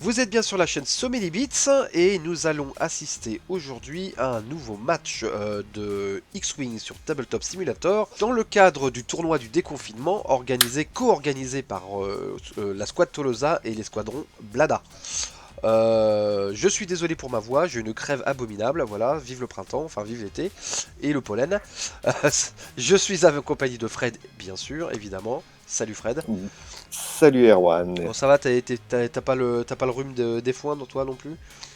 Vous êtes bien sur la chaîne Someli Beats et nous allons assister aujourd'hui à un nouveau match de X-Wing sur Tabletop Simulator dans le cadre du tournoi du déconfinement co-organisé par la squad Tolosa et les squadrons Blada. Je suis désolé pour ma voix, j'ai une crève abominable, voilà, vive le printemps, enfin vive l'été, et le pollen. Je suis en compagnie de Fred, bien sûr, évidemment. Salut Fred. Salut Erwan. Bon, ça va, t'as pas le rhume des foins dans toi non plus?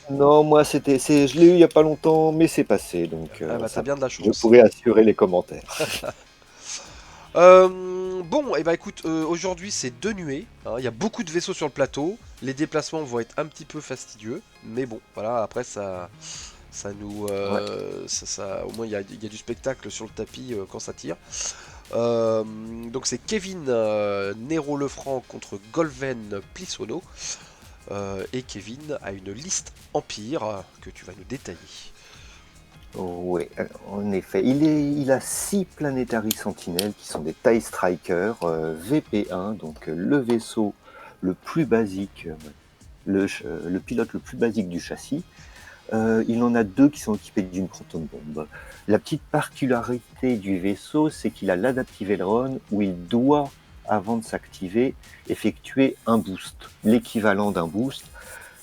Non, moi je l'ai eu il y a pas longtemps, mais c'est passé, donc Ah bah t'as ça bien va. de la Je chance. pourrais assurer les commentaires. Bon, et bah écoute, aujourd'hui c'est deux nuées, hein, il y a beaucoup de vaisseaux sur le plateau, les déplacements vont être un petit peu fastidieux, mais bon, voilà, après ça nous, Ouais. au moins il y a du spectacle sur le tapis quand ça tire. Donc c'est Kevin Nero Lefranc contre Golven Plissono, et Kevin a une liste Empire que tu vas nous détailler. Oui, en effet. Il a 6 Planetary Sentinelles qui sont des TIE Strikers VP1, donc le vaisseau le plus basique, le pilote le plus basique du châssis. Il en a 2 qui sont équipés d'une proton bombe. La petite particularité du vaisseau, c'est qu'il a l'Adaptive Aileron où il doit, avant de s'activer, effectuer un boost, l'équivalent d'un boost.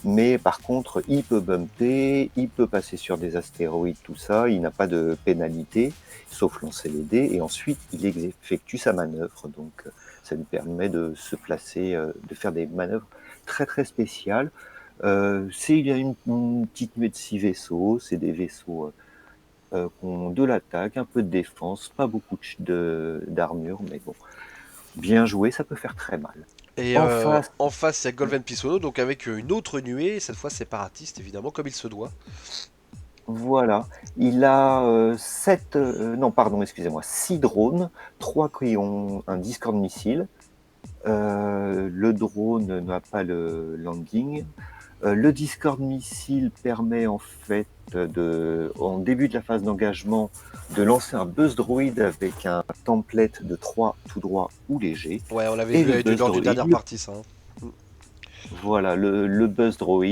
Mais par contre, il peut bumper, il peut passer sur des astéroïdes, tout ça. Il n'a pas de pénalité, sauf lancer les dés. Et ensuite, il effectue sa manœuvre. Donc, ça lui permet de se placer, de faire des manœuvres très très spéciales. Il y a une petite nuée de 6 vaisseaux. C'est des vaisseaux qui ont de l'attaque, un peu de défense, pas beaucoup d'armure, mais bon, bien joué, ça peut faire très mal. Et En face, en face, il y a Golven Plissono, donc avec une autre nuée, cette fois séparatiste évidemment, comme il se doit. voilà, il a non, pardon, excusez-moi, 6 drones, 3 qui ont un Discord missile. Le drone n'a pas le landing. Le Discord missile permet en fait en début de la phase d'engagement de lancer un buzz droid avec un template de 3 tout droit ou léger. Ouais, on l'avait Et vu le buzz lors d'une droid, dernière partie, ça, hein. voilà, le buzz droid,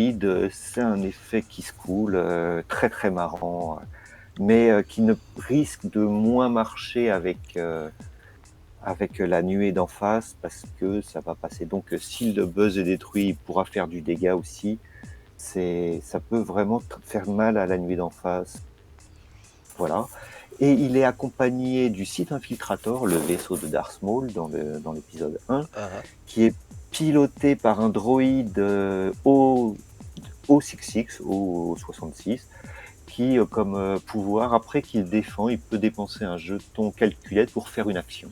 c'est un effet qui se coule, très très marrant, mais qui ne risque de moins marcher avec la nuée d'en face parce que ça va passer. Donc si le buzz est détruit, il pourra faire du dégât aussi. Ça peut vraiment faire mal à la nuée d'en face. Voilà. Et il est accompagné du site Infiltrator, le vaisseau de Darth Maul dans l'épisode 1, Ah, ah. qui est piloté par un droïde O66, O66, qui, comme pouvoir, après qu'il défend, il peut dépenser un jeton calculette pour faire une action.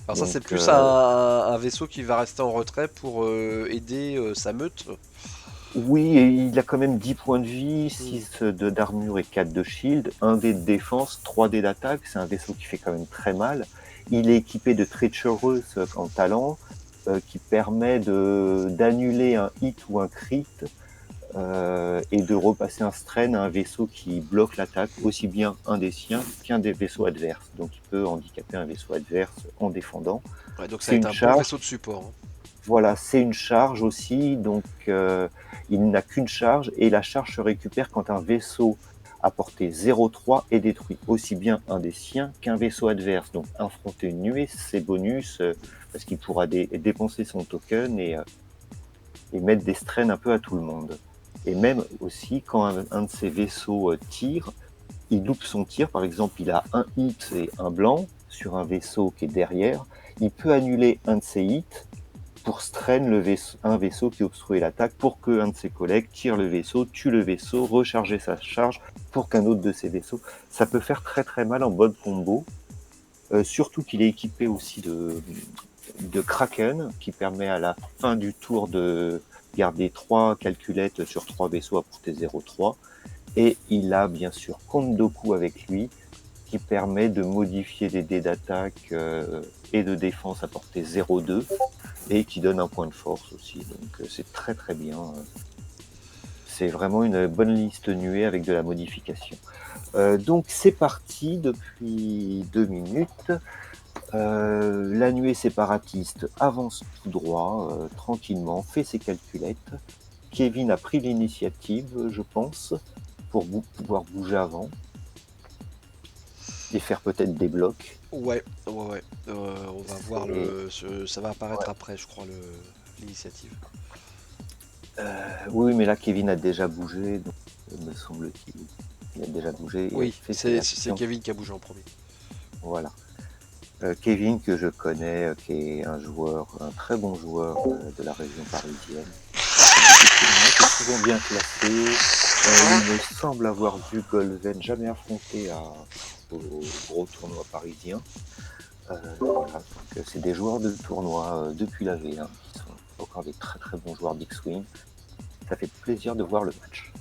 Alors ça, c'est Donc, plus un vaisseau qui va rester en retrait pour aider sa meute. oui, et il a quand même 10 points de vie, Hmm. 6 d'armure et 4 de shield, 1 dé de défense, 3 dés d'attaque. C'est un vaisseau qui fait quand même très mal. Il est équipé de Treacherous en talent, qui permet d'annuler un hit ou un crit, et de repasser un strain à un vaisseau qui bloque l'attaque, aussi bien un des siens qu'un des vaisseaux adverses. Donc il peut handicaper un vaisseau adverse en défendant. Ouais, donc ça va C'est être une un bon charge. vaisseau de support, hein. Voilà, c'est une charge aussi, donc il n'a qu'une charge, et la charge se récupère quand un vaisseau à portée 0,3 est détruit, aussi bien un des siens qu'un vaisseau adverse. Donc affronter une nuée, c'est bonus, parce qu'il pourra dépenser son token et mettre des strains un peu à tout le monde. Et même aussi, quand un de ces vaisseaux tire, il loupe son tir, par exemple il a un hit et un blanc sur un vaisseau qui est derrière, il peut annuler un de ses hits pour strain un vaisseau qui obstruait l'attaque pour qu'un de ses collègues tire le vaisseau, tue le vaisseau, recharger sa charge pour qu'un autre de ses vaisseaux. Ça peut faire très très mal en mode combo. Surtout qu'il est équipé aussi de Kraken qui permet à la fin du tour de garder 3 calculettes sur 3 vaisseaux à portée 0,3. Et il a bien sûr Kondoku avec lui qui permet de modifier les dés d'attaque et de défense à portée 0,2 et qui donne un point de force aussi. Donc c'est très très bien. C'est vraiment une bonne liste nuée avec de la modification. Donc c'est parti depuis 2 minutes. La nuée séparatiste avance tout droit, tranquillement, fait ses calculettes. Kevin a pris l'initiative, je pense, pour pouvoir bouger avant et faire peut-être des blocs. Ouais, ouais, ouais. On va voir Et, ça va apparaître ouais. après, je crois, l'initiative. Oui, mais là, Kevin a déjà bougé, donc me semble-t-il. Il a déjà bougé et a Oui, fait ses c'est actions. Kevin qui a bougé en premier. Voilà. Kevin, que je connais, qui est un très bon joueur de la région parisienne, qui fait beaucoup de tournois, qui est souvent bien classé. Il me semble avoir vu Golven jamais affronté au gros tournoi parisien. Voilà, donc c'est des joueurs de tournoi depuis la V1 qui sont encore des très très bons joueurs d'X-Wing. Ça fait plaisir de voir le match.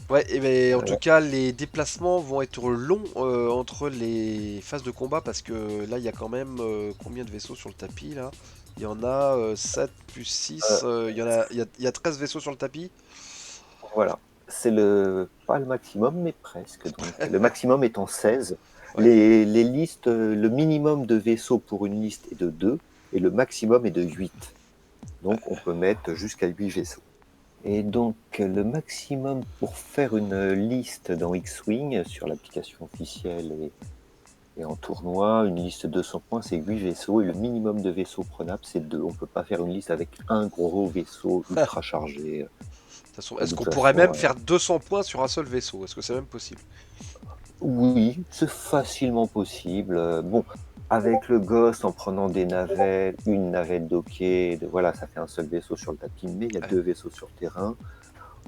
Ouais, et ben, en tout Ouais. cas, les déplacements vont être longs entre les phases de combat parce que là, il y a quand même combien de vaisseaux sur le tapis là? Il y en a 7 plus 6, Euh, il y a 13 vaisseaux sur le tapis. voilà, c'est pas le maximum, mais presque. Donc, le maximum étant 16. Ouais. Les listes, le minimum de vaisseaux pour une liste est de 2 et le maximum est de 8. Donc, on peut mettre jusqu'à 8 vaisseaux. Et donc, le maximum pour faire une liste dans X-Wing sur l'application officielle et en tournoi, une liste de 200 points, c'est 8 vaisseaux et le minimum de vaisseaux prenables, c'est 2. On ne peut pas faire une liste avec un gros vaisseau ultra chargé. De toute façon, De est-ce qu'on toute pourrait façon, même faire 200 points sur un seul vaisseau? Est-ce que c'est même possible? oui, c'est facilement possible. Bon, avec le Ghost, en prenant des navettes, une navette dockée, voilà, ça fait un seul vaisseau sur le tapis, mais il y a Ouais. 2 vaisseaux sur le terrain.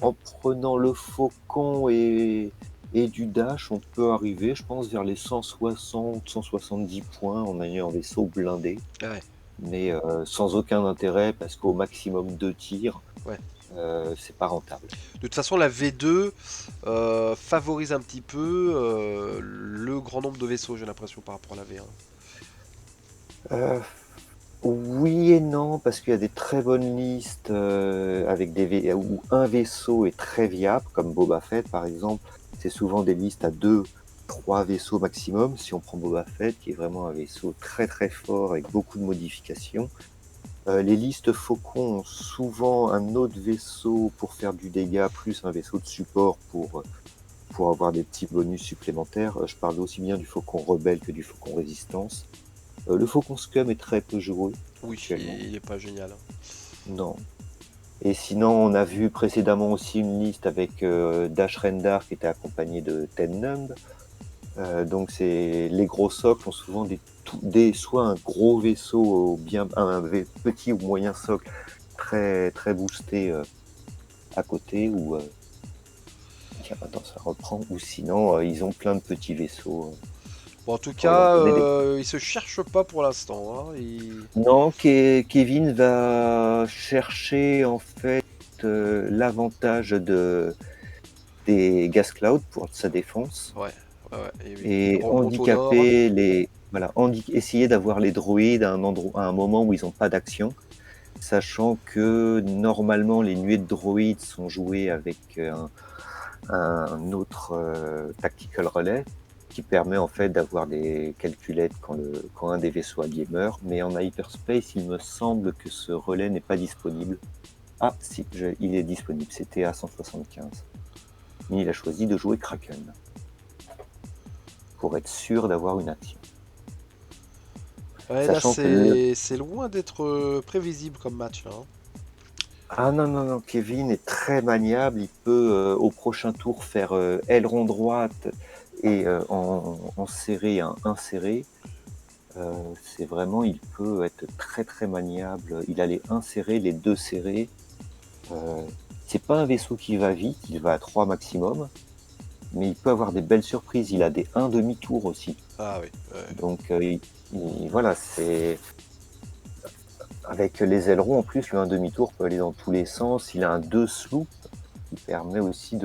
En prenant le Faucon et du Dash, on peut arriver, je pense, vers les 160, 170 points en ayant un vaisseau blindé, Ouais. mais sans aucun intérêt parce qu'au maximum 2 tirs, Ouais. c'est pas rentable. De toute façon, la V2 favorise un petit peu le grand nombre de vaisseaux, j'ai l'impression, par rapport à la V1. Euh, Oui et non, parce qu'il y a des très bonnes listes avec où un vaisseau est très viable, comme Boba Fett par exemple. C'est souvent des listes à 2, 3 vaisseaux maximum. Si on prend Boba Fett, qui est vraiment un vaisseau très très fort avec beaucoup de modifications. Les listes Faucon ont souvent un autre vaisseau pour faire du dégât, plus un vaisseau de support pour avoir des petits bonus supplémentaires. Je parle aussi bien du Faucon Rebelle que du Faucon Résistance. Le Faucon Scum est très peu joué Oui, actuellement. il est pas génial. Non. Et sinon, on a vu précédemment aussi une liste avec Dash Rendar qui était accompagné de Ten Numb. Donc les gros socles ont souvent soit un gros vaisseau, bien petit ou moyen socle très très boosté à côté, ou tiens, attends, ça reprend, ou sinon ils ont plein de petits vaisseaux Bon, en tout pour leur cas, donner des. il se cherche pas pour l'instant, hein. Non, Kevin va chercher en fait l'avantage des gas clouds pour sa défense Ouais, ouais, ouais. Et oui, il et remonte au nord. essayer d'avoir les droïdes à un moment où ils n'ont pas d'action, sachant que normalement les nuées de droïdes sont jouées avec un autre tactical relay qui permet en fait d'avoir des calculettes quand un des vaisseaux alliés meurt, mais en hyperspace il me semble que ce relais n'est pas disponible. Ah si, il est disponible, c'était à 175. Mais il a choisi de jouer Kraken pour être sûr d'avoir une action. Ouais, là, Sachant que le. c'est loin d'être prévisible comme match, là, hein. Ah non, non, non, Kevin est très maniable. Il peut au prochain tour faire aileron droite et en serré un inséré. C'est vraiment, il peut être très très maniable. Il a les 1 serrés, les 2 serrés. Euh, c'est pas un vaisseau qui va vite, il va à 3 maximum, mais il peut avoir des belles surprises. Il a des 1 demi-tour aussi. Ah oui, ouais. Donc voilà, c'est. Avec les ailerons, en plus, le 1 demi-tour peut aller dans tous les sens. Il a un 2 sloop qui permet aussi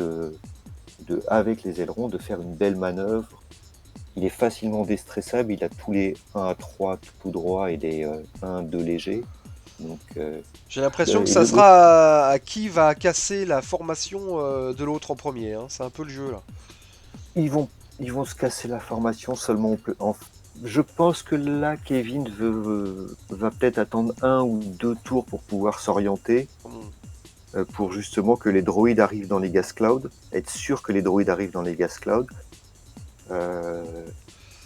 avec les ailerons, de faire une belle manœuvre. Il est facilement déstressable. Il a tous les 1 à 3 tout droit et des 1 à 2 légers. Donc, J'ai l'impression que et ça sera à qui va casser la formation de l'autre en premier, hein. C'est un peu le jeu, là. ils vont, ils vont se casser la formation seulement. Je pense que là, Kevin va peut-être attendre 1 ou 2 tours pour pouvoir s'orienter. Hmm. pour justement que les droïdes arrivent dans les gas clouds, être sûr que les droïdes arrivent dans les gas clouds,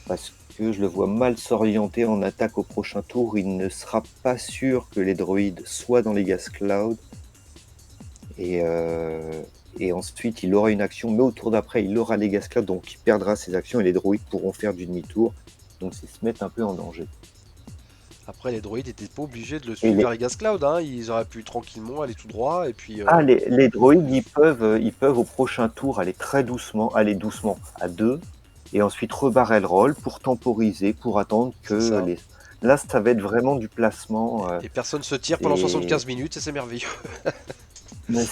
parce que je le vois mal s'orienter en attaque au prochain tour. Il ne sera pas sûr que les droïdes soient dans les gas clouds, et ensuite il aura une action, mais au tour d'après il aura les gas clouds, donc il perdra ses actions et les droïdes pourront faire du demi-tour, donc c'est se mettre un peu en danger. Après, les droïdes n'étaient pas obligés de le suivre vers les gas clouds, hein. Ils auraient pu tranquillement aller tout droit et puis. Les droïdes, ils peuvent au prochain tour aller aller doucement à 2, et ensuite rebarrer le roll pour temporiser, pour attendre que les. Là, ça va être vraiment du placement. Et personne se tire pendant 75 minutes et c'est merveilleux. Mais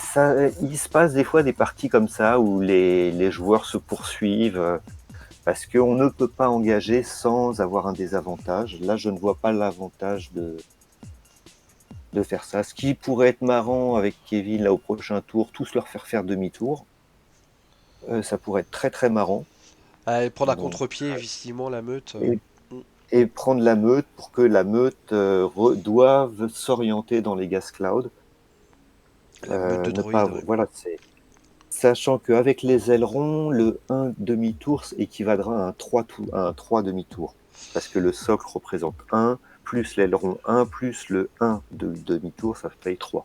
il se passe des fois des parties comme ça où les joueurs se poursuivent parce qu'on ne peut pas engager sans avoir un désavantage. Là, je ne vois pas l'avantage de faire ça. Ce qui pourrait être marrant avec Kevin là au prochain tour, tous leur faire demi-tour. Ça pourrait être très très marrant. Prendre à contre-pied, effectivement, la meute. Et prendre la meute pour que la meute doive s'orienter dans les gas clouds. La meute de droïdes. Voilà, sachant qu'avec les ailerons, le 1 demi-tour équivaudra à un 3 demi-tour. Parce que le socle représente 1, plus l'aileron 1, plus le 1 de demi-tour, ça fait 3.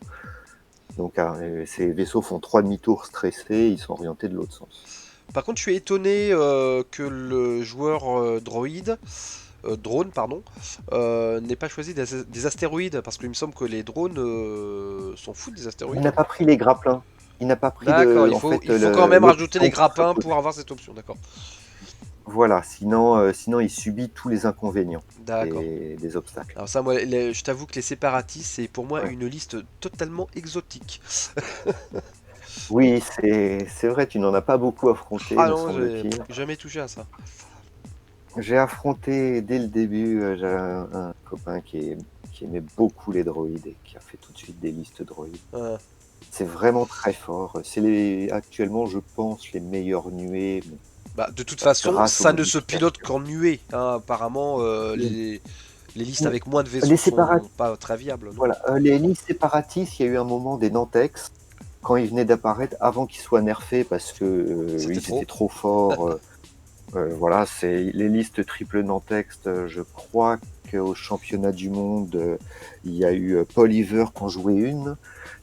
Donc ces vaisseaux font 3 demi-tours stressés, ils sont orientés de l'autre sens. Par contre, je suis étonné que le joueur drone, pardon, n'ait pas choisi des astéroïdes, parce qu'il me semble que les drones s'en foutent des astéroïdes. Il n'a pas pris les grappins. Il n'a pas pris D'accord, il faut quand même rajouter les grappins pour avoir cette option, d'accord. Voilà, sinon il subit tous les inconvénients des obstacles. Alors ça, moi, je t'avoue que les séparatistes, c'est pour moi une liste totalement exotique. Oui, c'est vrai, tu n'en as pas beaucoup affronté, Ah me non, semble-t-il. j'ai jamais touché à ça. J'ai affronté dès le début, j'ai un copain qui aimait beaucoup les droïdes et qui a fait tout de suite des listes droïdes. C'est vraiment très fort. C'est actuellement, je pense, les meilleures nuées. Bah, de toute façon, ça ne se pilote qu'en nuée. Hein. Apparemment, les listes avec moins de vaisseaux sont pas très viables. Non, voilà, les listes séparatistes, il y a eu un moment des Nantex, quand ils venaient d'apparaître, avant qu'ils soient nerfés, parce que ils étaient trop forts. Voilà, c'est les listes triple Nantex. Je crois qu'au championnat du monde, il y a eu Paul Iver qui en jouait une,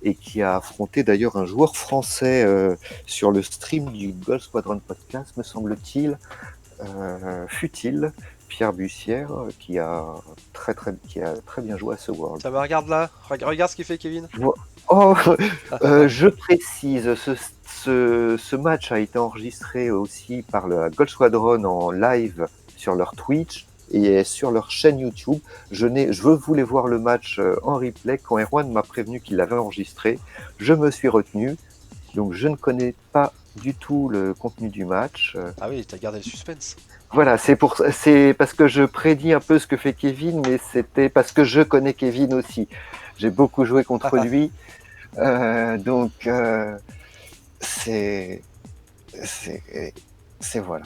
et qui a affronté d'ailleurs un joueur français sur le stream du Gold Squadron Podcast, me semble-t-il, Futile, Pierre Bussière, qui a très bien joué à ce World. Ça va, regarde là, regarde ce qu'il fait Kevin. Je précise, ce match a été enregistré aussi par le Gold Squadron en live sur leur Twitch et sur leur chaîne YouTube. Je voulais voir le match en replay. Quand Erwan m'a prévenu qu'il l'avait enregistré, je me suis retenu. Donc je ne connais pas du tout le contenu du match. Ah oui, t'as gardé le suspense. Voilà, c'est parce que je prédis un peu ce que fait Kevin, mais c'était parce que je connais Kevin aussi. J'ai beaucoup joué contre lui. Donc c'est voilà.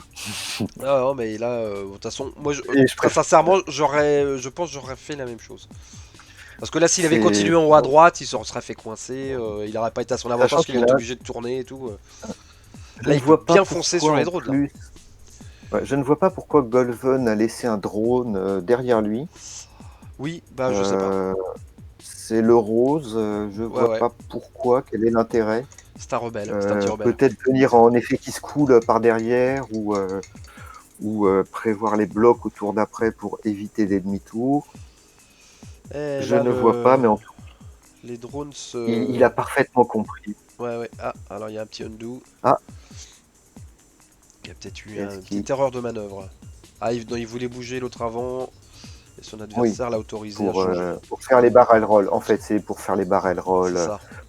Non, mais là, de toute façon, moi, très sincèrement, je pense que j'aurais fait la même chose. Parce que là, s'il avait continué en haut à droite, il se serait fait coincer, il n'aurait pas été à son avantage parce qu'il était obligé de tourner et tout. Là, il peut bien foncer sur les drones. Ouais, je ne vois pas pourquoi Golven a laissé un drone derrière lui. Oui, bah je sais pas. C'est le rose, je vois pas pourquoi, quel est l'intérêt. C'est un rebelle, c'est un petit rebelle. Peut-être venir en effet qui se coule par derrière ou prévoir les blocs au tour d'après pour éviter des demi-tours. Je ne vois pas, mais en tout cas, les drones il a parfaitement compris. Ouais. Ah, alors il y a un petit undo. Ah. Il y a peut-être eu une petite erreur de manœuvre. Ah, il voulait bouger l'autre avant. Et son adversaire l'a autorisé à changer. Pour faire les barrel roll. En fait, c'est pour faire les barrel roll,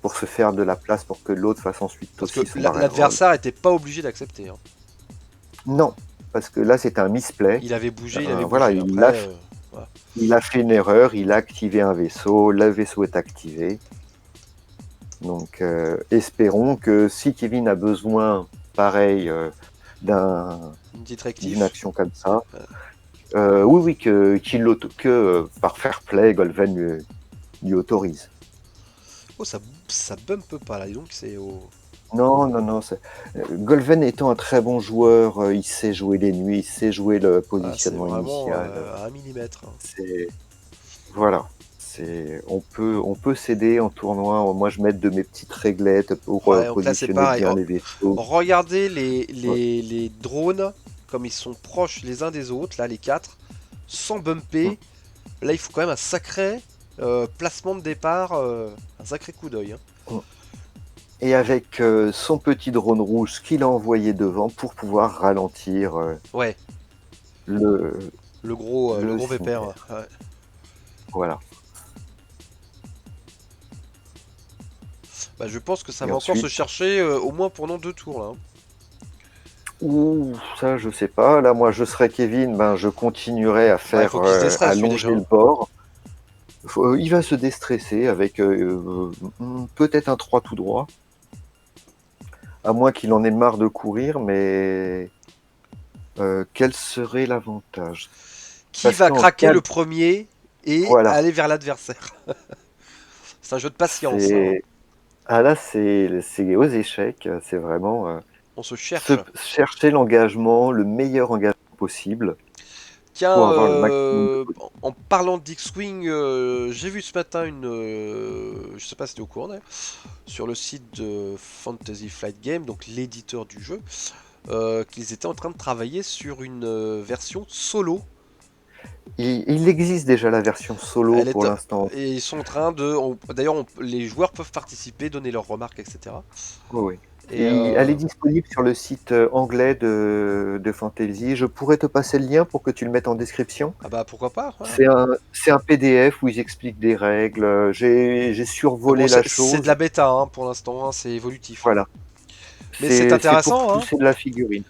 pour se faire de la place pour que l'autre fasse ensuite parce aussi que l'adversaire n'était pas obligé d'accepter. Hein. Non, parce que là, c'était un misplay. Il avait bougé, il avait bougé. Voilà, il a fait une erreur, il a activé un vaisseau, le vaisseau est activé. Donc, espérons que si Kevin a besoin, pareil, d'une action comme ça, que par fair play, Golven lui autorise. Oh, ça bump pas là, dis donc c'est au... Non, non, non. Golven étant un très bon joueur, il sait jouer les nuits, il sait jouer le Ah, c'est positionnement vraiment initial. à 1 mm. C'est voilà. On peut s'aider en tournoi. Moi, je mets de mes petites réglettes pour Ouais, donc là c'est positionner pareil. bien les vaisseaux. Regardez Ouais. les drones, comme ils sont proches les uns des autres, là les quatre, sans Mm. bumper. Là il faut quand même un sacré placement de départ, un sacré coup d'œil, hein. Mm. Et avec son petit drone rouge qu'il a envoyé devant pour pouvoir ralentir Ouais, le, le le gros pépère. cimetière. Ouais. Voilà. Bah, je pense que ça Et va encore se ensuite, chercher au moins pendant 2 tours là, hein. ouh, ça, je sais pas. Là, moi, je serais Kevin, ben, je continuerai à Bah, il faire faut qu'il se à déstresse lui longer déjà, le hein. bord. Il va se déstresser avec peut-être un 3 tout droit, à moins qu'il en ait marre de courir, mais quel serait l'avantage? Qui Parce va qu'en craquer cas le de... premier et Voilà, aller vers l'adversaire? C'est un jeu de patience, ça, hein. c'est... Ah là, c'est aux échecs, c'est vraiment On se cherche. chercher l'engagement, le meilleur engagement possible pour Tiens, avoir le maximum de en parlant d'X-Wing, j'ai vu ce matin je sais pas si t'es au courant d'ailleurs, sur le site de Fantasy Flight Game, donc l'éditeur du jeu, qu'ils étaient en train de travailler sur une version solo. Il existe déjà la version solo Elle pour est, l'instant. et ils sont en train de, d'ailleurs, les joueurs peuvent participer, donner leurs remarques, etc. Oui, oui. Et Et elle est disponible sur le site anglais de Fantasy. Je pourrais te passer le lien pour que tu le mettes en description. ah bah pourquoi pas, voilà. C'est un PDF où ils expliquent des règles. J'ai Mais bon, survolé la c'est de la chose. bêta hein, pour l'instant, hein, c'est évolutif, hein. Voilà. Mais c'est C'est pour intéressant, hein. pousser de la figurine.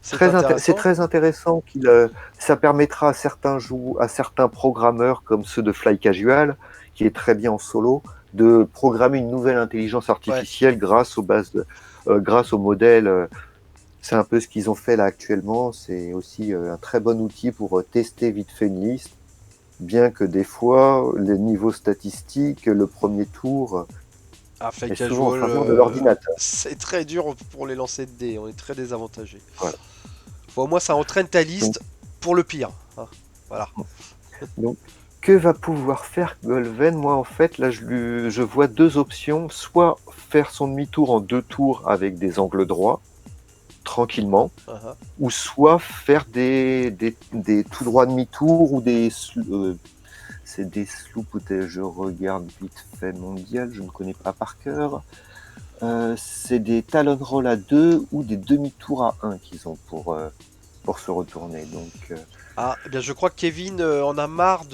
C'est C'est intéressant. très intéressant ça permettra à certains programmeurs comme ceux de Fly Casual, qui est très bien en solo, de programmer une nouvelle intelligence Ouais. artificielle grâce au modèle. C'est un peu ce qu'ils ont fait là actuellement. C'est aussi un très bon outil pour tester vite fait une liste, bien que des fois, les niveaux statistiques, le premier tour Ah, Fly est souvent en Casual, faveur de l'ordinateur. c'est très dur pour les lancer de dés, on est très désavantagé. Voilà. Faut au moins ça entraîne ta Donc, liste pour le pire, hein. Voilà. donc, que va pouvoir faire Golven? Moi, en fait, là, je vois deux options. Soit faire son demi-tour en 2 tours avec des angles droits, tranquillement, Uh-huh. ou soit faire des tout droits demi-tour ou c'est des sloops, je regarde vite fait mondial, je ne connais pas par cœur. C'est des talon roll à 2 ou des demi-tours à 1 qu'ils ont pour se retourner. Donc, Ah, eh bien je crois que Kevin en a marre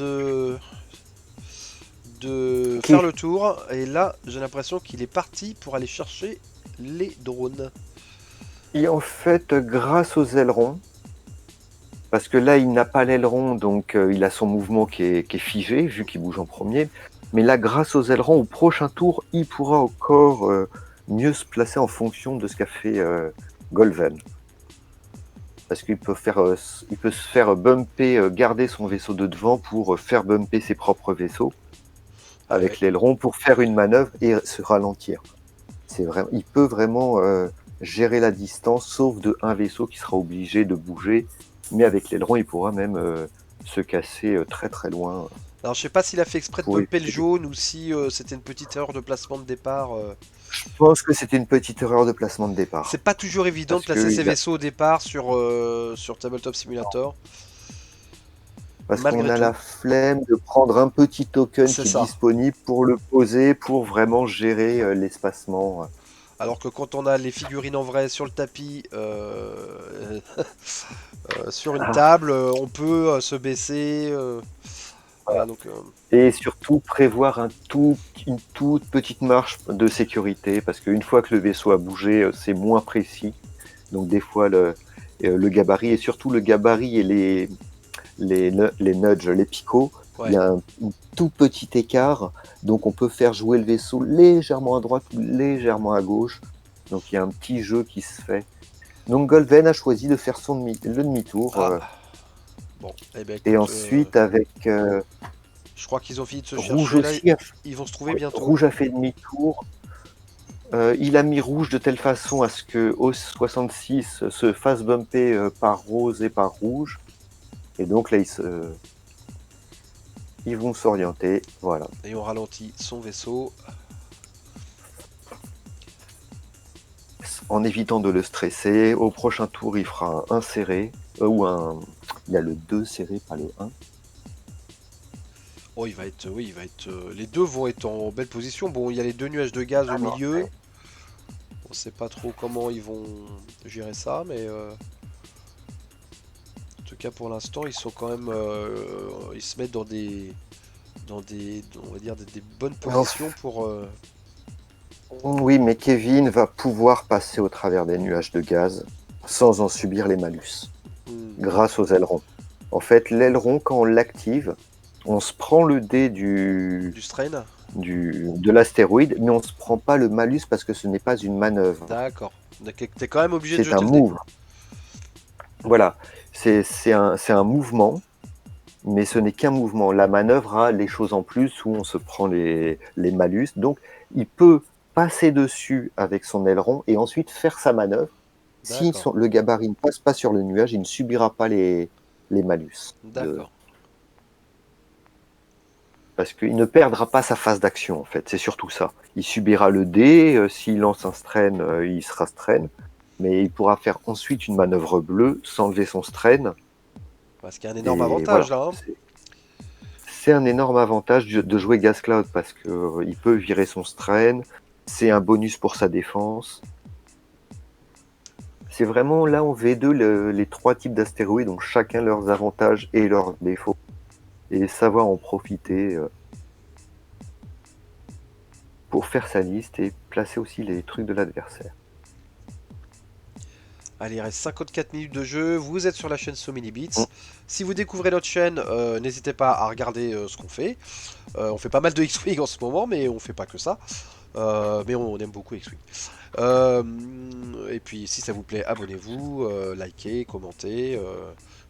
de faire qui- le tour, et là j'ai l'impression qu'il est parti pour aller chercher les drones. et en fait, grâce aux ailerons, parce que là, il n'a pas l'aileron, donc il a son mouvement qui est figé, vu qu'il bouge en premier. Mais là, grâce aux ailerons, au prochain tour, il pourra encore mieux se placer en fonction de ce qu'a fait Golven. Parce il peut se faire bumper, garder son vaisseau de devant pour faire bumper ses propres vaisseaux Ah ouais. avec l'aileron pour faire une manœuvre et se ralentir. Il peut vraiment gérer la distance, sauf de un vaisseau qui sera obligé de bouger. Mais avec l'aileron, il pourra même se casser très très loin Alors je sais pas s'il a fait exprès de pour bumper le éviter. jaune ou si c'était une petite erreur de placement de départ. Je pense que c'était une petite erreur de placement de départ. C'est pas toujours évident de Parce placer que ses il a- vaisseaux au départ sur Tabletop Simulator, Parce qu'on malgré a tout. la flemme de prendre un petit token C'est qui est ça. disponible pour le poser, pour vraiment gérer l'espacement. Alors que quand on a les figurines en vrai sur le tapis, sur une Ah, table, on peut se baisser. Voilà, voilà. donc Et surtout prévoir une toute petite marge de sécurité, parce qu'une fois que le vaisseau a bougé, c'est moins précis. Donc des fois, le gabarit, et surtout le gabarit et les nudges, les picots, il y ouais. a un tout petit écart, donc on peut faire jouer le vaisseau légèrement à droite ou légèrement à gauche. Donc il y a un petit jeu qui se fait. Donc Golven a choisi de faire le demi-tour. Ah, bon, eh ben Et écoute, ensuite, avec Je crois qu'ils ont fini de se Rouge chercher là. aussi, Ils vont se trouver ouais, bientôt. rouge a fait demi-tour. Il a mis rouge de telle façon à ce que Os 66 se fasse bumper par rose et par rouge. Et donc là, ils vont s'orienter. Voilà. Et on ralentit son vaisseau. En évitant de le stresser. Au prochain tour, il fera un serré. Ou un. Il a le 2 serré, pas le 1. Oh, il va être, oui, il va être. Les deux vont être en belle position. Bon, il y a les deux nuages de gaz au Alors, milieu. On sait pas trop comment ils vont gérer ça, mais en tout cas pour l'instant, ils sont quand même, ils se mettent dans des, on va dire des bonnes positions pour. oui, mais Kevin va pouvoir passer au travers des nuages de gaz sans en subir les malus, Hmm, grâce aux ailerons. En fait, l'aileron, quand on l'active, on se prend le dé du strain. de l'astéroïde, mais on ne se prend pas le malus parce que ce n'est pas une manœuvre. D'accord. Donc, t'es quand même obligé de C'est un jeter le dé. move. Voilà, c'est un mouvement, mais ce n'est qu'un mouvement. La manœuvre a les choses en plus où on se prend les malus. Donc, il peut passer dessus avec son aileron et ensuite faire sa manœuvre. Si D'accord. le gabarit ne passe pas sur le nuage, il ne subira pas les malus. D'accord. Parce qu'il ne perdra pas sa phase d'action, en fait. C'est surtout ça. Il subira le dé. S'il lance un strain, il sera strain. Mais il pourra faire ensuite une manœuvre bleue, s'enlever son strain. Parce qu'il y a un énorme Et voilà. avantage là, hein. C'est un énorme avantage de jouer Gas Cloud parce que il peut virer son strain. C'est un bonus pour sa défense. C'est vraiment là en V2 les trois types d'astéroïdes ont chacun leurs avantages et leurs défauts. Et savoir en profiter pour faire sa liste et placer aussi les trucs de l'adversaire. Allez, il reste 54 minutes de jeu. Vous êtes sur la chaîne So Many Mm. Beats. Si vous découvrez notre chaîne, n'hésitez pas à regarder ce qu'on fait. On fait pas mal de X-Wing en ce moment, mais on fait pas que ça. Mais on aime beaucoup X-Wing. Euh, et puis, si ça vous plaît, abonnez-vous, likez, commentez.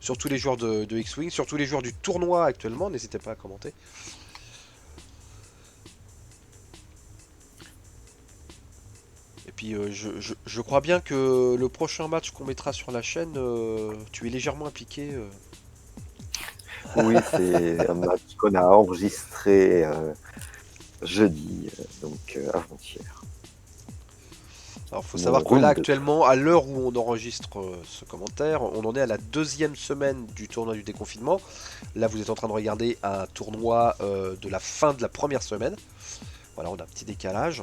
Sur tous les joueurs de X-Wing, sur tous les joueurs du tournoi actuellement, n'hésitez pas à commenter. Et puis, je crois bien que le prochain match qu'on mettra sur la chaîne, tu es légèrement impliqué. Oui, c'est un match qu'on a enregistré jeudi, donc avant-hier. Alors, faut Mon savoir que là, round 2. actuellement, à l'heure où on enregistre ce commentaire, on en est à la deuxième semaine du tournoi du déconfinement. Là, vous êtes en train de regarder un tournoi de la fin de la première semaine. Voilà, on a un petit décalage.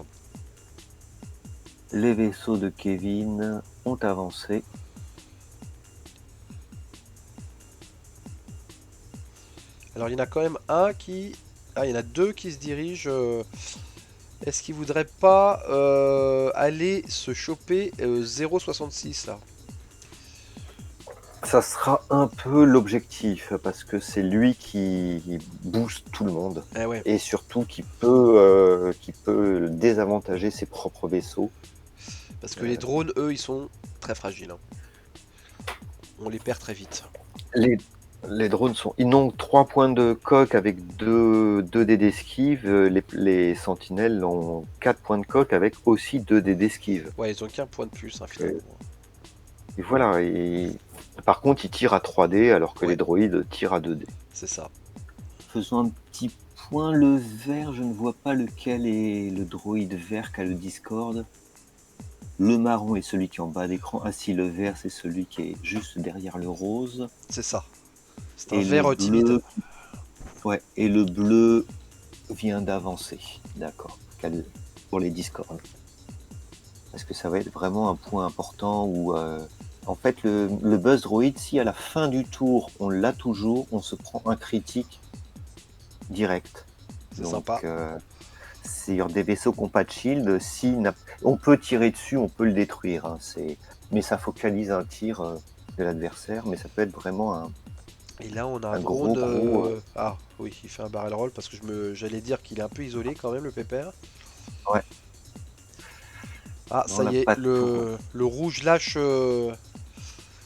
Les vaisseaux de Kevin ont avancé. Alors, il y en a quand même un qui... Ah, il y en a deux qui se dirigent. Est-ce qu'ils voudraient pas aller se choper 0,66 là? Ça sera un peu l'objectif parce que c'est lui qui booste tout le monde Eh ouais, et surtout qui peut désavantager ses propres vaisseaux. parce que les drones, eux, ils sont très fragiles, hein. On les perd très vite. Les, les drones ils n'ont 3 points de coque avec 2 dés d'esquive. Les sentinelles ont 4 points de coque avec aussi 2 dés d'esquive. Ouais, ils ont qu'un point de plus, hein, finalement. Et voilà. Par contre, ils tirent à 3 dés alors que Ouais. les droïdes tirent à 2 dés. C'est ça. Faisons un petit point. Le vert, je ne vois pas lequel est le droïde vert qui a le Discord. Le marron est celui qui est en bas d'écran. Ah si, le vert, c'est celui qui est juste derrière le rose. C'est ça. C'est un Et vert le timide. bleu... Ouais, et le bleu vient d'avancer. D'accord. Pour les Discords. Parce que ça va être vraiment un point important où... En fait, le Buzz Droid, si à la fin du tour, on l'a toujours, on se prend un critique direct. C'est Donc, sympa. sur des vaisseaux qui n'ont pas de shield, on peut tirer dessus, on peut le détruire. Hein, mais ça focalise un tir de l'adversaire, mais ça peut être vraiment Et là, on a un un gros, drone. gros. Ah, oui, il fait un barrel roll parce que j'allais dire qu'il est un peu isolé quand même, le pépère. Ouais. Ah, On ça n'a y est, pas de tour. le rouge lâche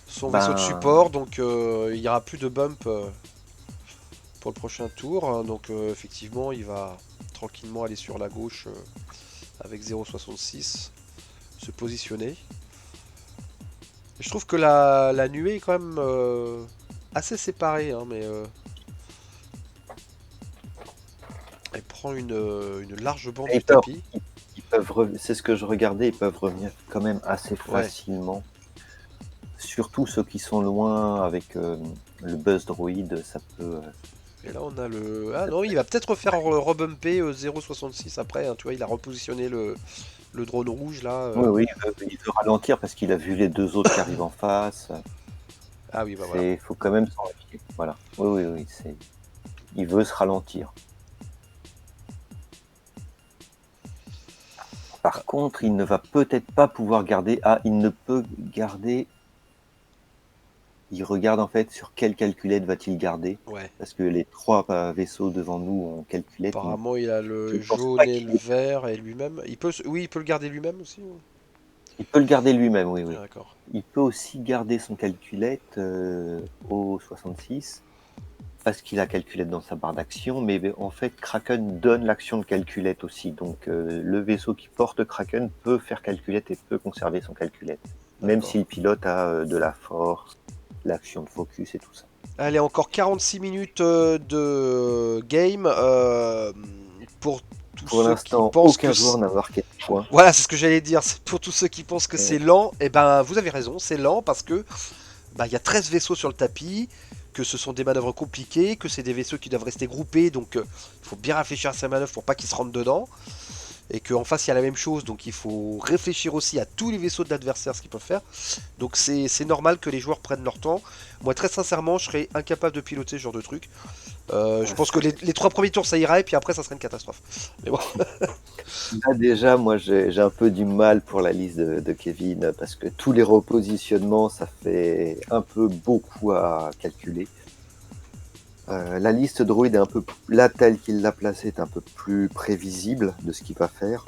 son vaisseau de Ben, support, donc il n'y aura plus de bump pour le prochain tour. Hein. Donc effectivement, il va tranquillement aller sur la gauche avec 0,66, se positionner. Et je trouve que la nuée est quand même assez séparée, hein, mais elle prend une large bande Et du tapis. c'est ce que je regardais, ils peuvent revenir quand même assez Ouais. facilement. Surtout ceux qui sont loin avec le Buzz Droid, ça peut. Et là on a le... Ah non, il va peut-être refaire rebumper 0,66 après, hein, tu vois, il a repositionné le drone rouge là. Oui, oui, il veut ralentir parce qu'il a vu les deux autres qui arrivent en face. Ah oui, bah voilà. Faut quand même s'en méfier. Voilà. Oui, oui, oui. Il veut se ralentir. Par contre, il ne va peut-être pas pouvoir garder. Ah, il ne peut garder. Il regarde en fait sur quelle calculette va-t-il garder. Ouais. Parce que les trois vaisseaux devant nous ont calculette. Apparemment il a Je le pense jaune pas et le vert et lui-même. Oui, il peut le garder lui-même aussi. Il peut le garder lui-même, oui, Ah, oui. d'accord. Il peut aussi garder son calculette au 66 parce qu'il a calculette dans sa barre d'action, mais en fait Kraken donne l'action de calculette aussi, donc le vaisseau qui porte Kraken peut faire calculette et peut conserver son calculette, même si le pilote a de la force, l'action de focus et tout ça. Allez, encore 46 minutes de game pour tous Pour ceux qui l'instant, pensent que... aucun joueur n'a marqué de points. Voilà, c'est ce que j'allais dire. C'est pour tous ceux qui pensent que c'est lent, et ben vous avez raison, c'est lent parce que bah, y a 13 vaisseaux sur le tapis, que ce sont des manœuvres compliquées, que c'est des vaisseaux qui doivent rester groupés, donc il faut bien réfléchir à ces manœuvres pour pas qu'ils se rentrent dedans. Et qu'en face il y a la même chose, donc il faut réfléchir aussi à tous les vaisseaux de l'adversaire, ce qu'ils peuvent faire. Donc c'est normal que les joueurs prennent leur temps. Moi très sincèrement, je serais incapable de piloter ce genre de truc. Je pense que les 3 premiers tours ça ira, et puis après ça serait une catastrophe. Mais bon. Là, déjà, moi j'ai un peu du mal pour la liste de Kevin parce que tous les repositionnements, ça fait un peu beaucoup à calculer. La liste droïde est un peu là telle qu'il l'a placée est un peu plus prévisible de ce qu'il va faire.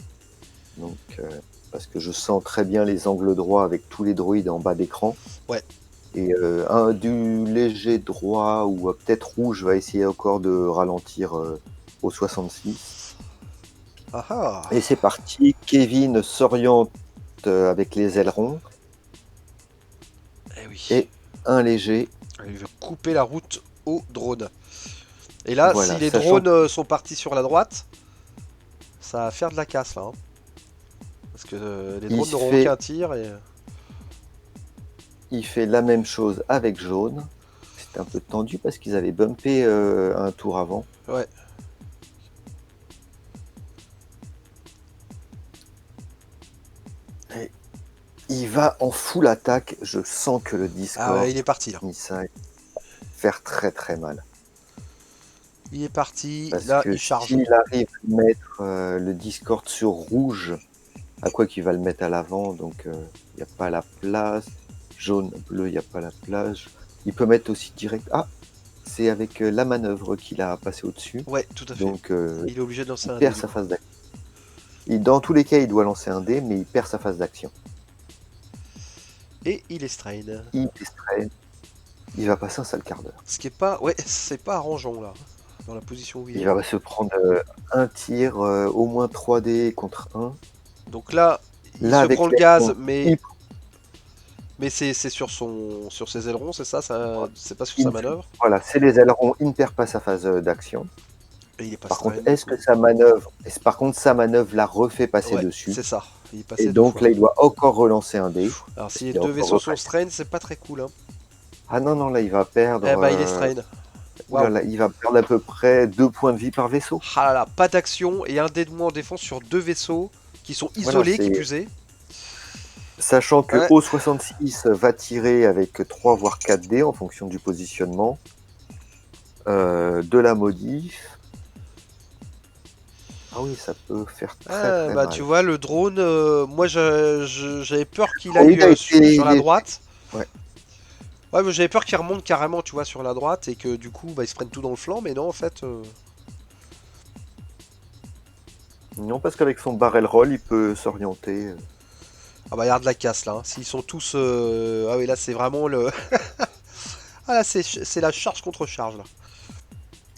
Donc parce que je sens très bien les angles droits avec tous les droïdes en bas d'écran. Ouais. Et du léger droit ou peut-être rouge va essayer encore de ralentir au 66. Ah ah. Et c'est parti. Kevin s'oriente avec les ailerons. Eh oui. Et un léger. Il veut couper la route au drone. Et là, Voilà, si les sachant drones sont partis sur la droite, ça va faire de la casse là. Hein. Parce que les Il drones n'auront fait- aucun tir et... Il fait la même chose avec jaune. C'est un peu tendu parce qu'ils avaient bumpé un tour avant. Ouais. Et il va en full attaque. Je sens que le Discord Ah ouais, il est parti là. ça va faire très très mal. Il est parti, Parce là que il charge. s'il arrive à mettre le Discord sur rouge, à quoi qu'il va le mettre à l'avant, donc il n'y a pas la place. Jaune, bleu, il n'y a pas la place. Il peut mettre aussi direct. Ah, c'est avec la manœuvre qu'il a passé au-dessus. Ouais, tout à fait. Donc Il est obligé de lancer il un perd dé, sa du coup. phase d'action. Dans tous les cas, il doit lancer un dé, mais il perd sa phase d'action. Et il est strain. Il distrait. Il va passer un sale quart d'heure. Ce qui est pas... Ouais, c'est pas arrangeant là. Dans la position où il Il est. va se prendre un tir, au moins 3 dés contre 1. Donc là, il Là, se avec prend le les gaz, points, mais... Mais c'est sur ses ailerons, c'est ça, c'est pas sur sa manœuvre. Voilà, c'est les ailerons. Il ne perd pas sa phase d'action. Et il est pas Par contre, strain. est-ce que sa manœuvre, sa manœuvre la refait passer Ouais, dessus? c'est ça. Il est passé Et deux donc fois. là, il doit encore relancer un dé. Alors si les Il est deux encore vaisseaux sont repassé. strain, c'est pas très cool. Hein. Ah non, non, là, il va perdre. Eh bah il est strain. Waouh. Là, il va perdre à peu près 2 points de vie par vaisseau. Ah là là, pas d'action et un dé de moins en défense sur deux vaisseaux qui sont Voilà, isolés, qui plus est. Sachant que Ouais. O66 va tirer avec 3 voire 4 dés en fonction du positionnement de la modif. Ah oui, ça peut faire très Ah, très bah mal. tu vois, le drone, moi j'avais peur qu'il Ah oui, aille il a été- sur la il est- droite. Ouais. Ouais, mais j'avais peur qu'il remonte carrément, tu vois, sur la droite et que du coup, bah, ils se prennent tout dans le flanc, mais non, en fait. Non, parce qu'avec son barrel roll, il peut s'orienter. Ah bah, il y a de la casse là. Hein. S'ils sont tous. Ah oui, là, c'est vraiment le. Ah là, c'est la charge contre charge là.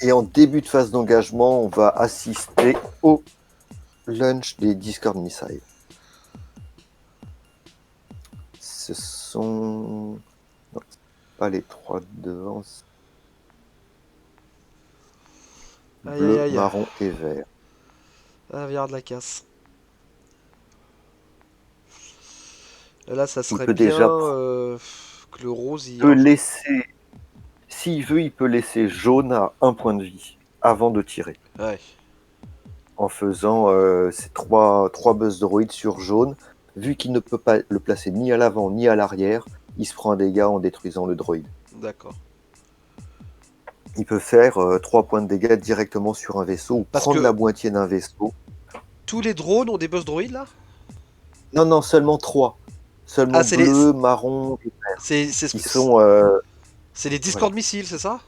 Et en début de phase d'engagement, on va assister au launch des Discord Missiles. Ce sont... Non, pas les 3 devant. Aïe aïe Bleu, aïe. marron et vert. Ah, viens de la casse. Et là, ça Il serait peut bien déjà que le rose y peut rajoute. laisser, s'il veut, il peut laisser jaune à 1 point de vie avant de tirer. Ouais, En faisant ces trois buzz droïdes sur jaune. Vu qu'il ne peut pas le placer ni à l'avant ni à l'arrière, il se prend un dégât en détruisant le droïde. d'accord. Il peut faire 3 points de dégâts directement sur un vaisseau ou Parce prendre que la moitié d'un vaisseau. tous les drones ont des boss droïdes là? Non, non, seulement 3. Ah, Seulement c'est les. bleu, marron, C'est qui sont... c'est les voilà. Discord missiles, c'est ça?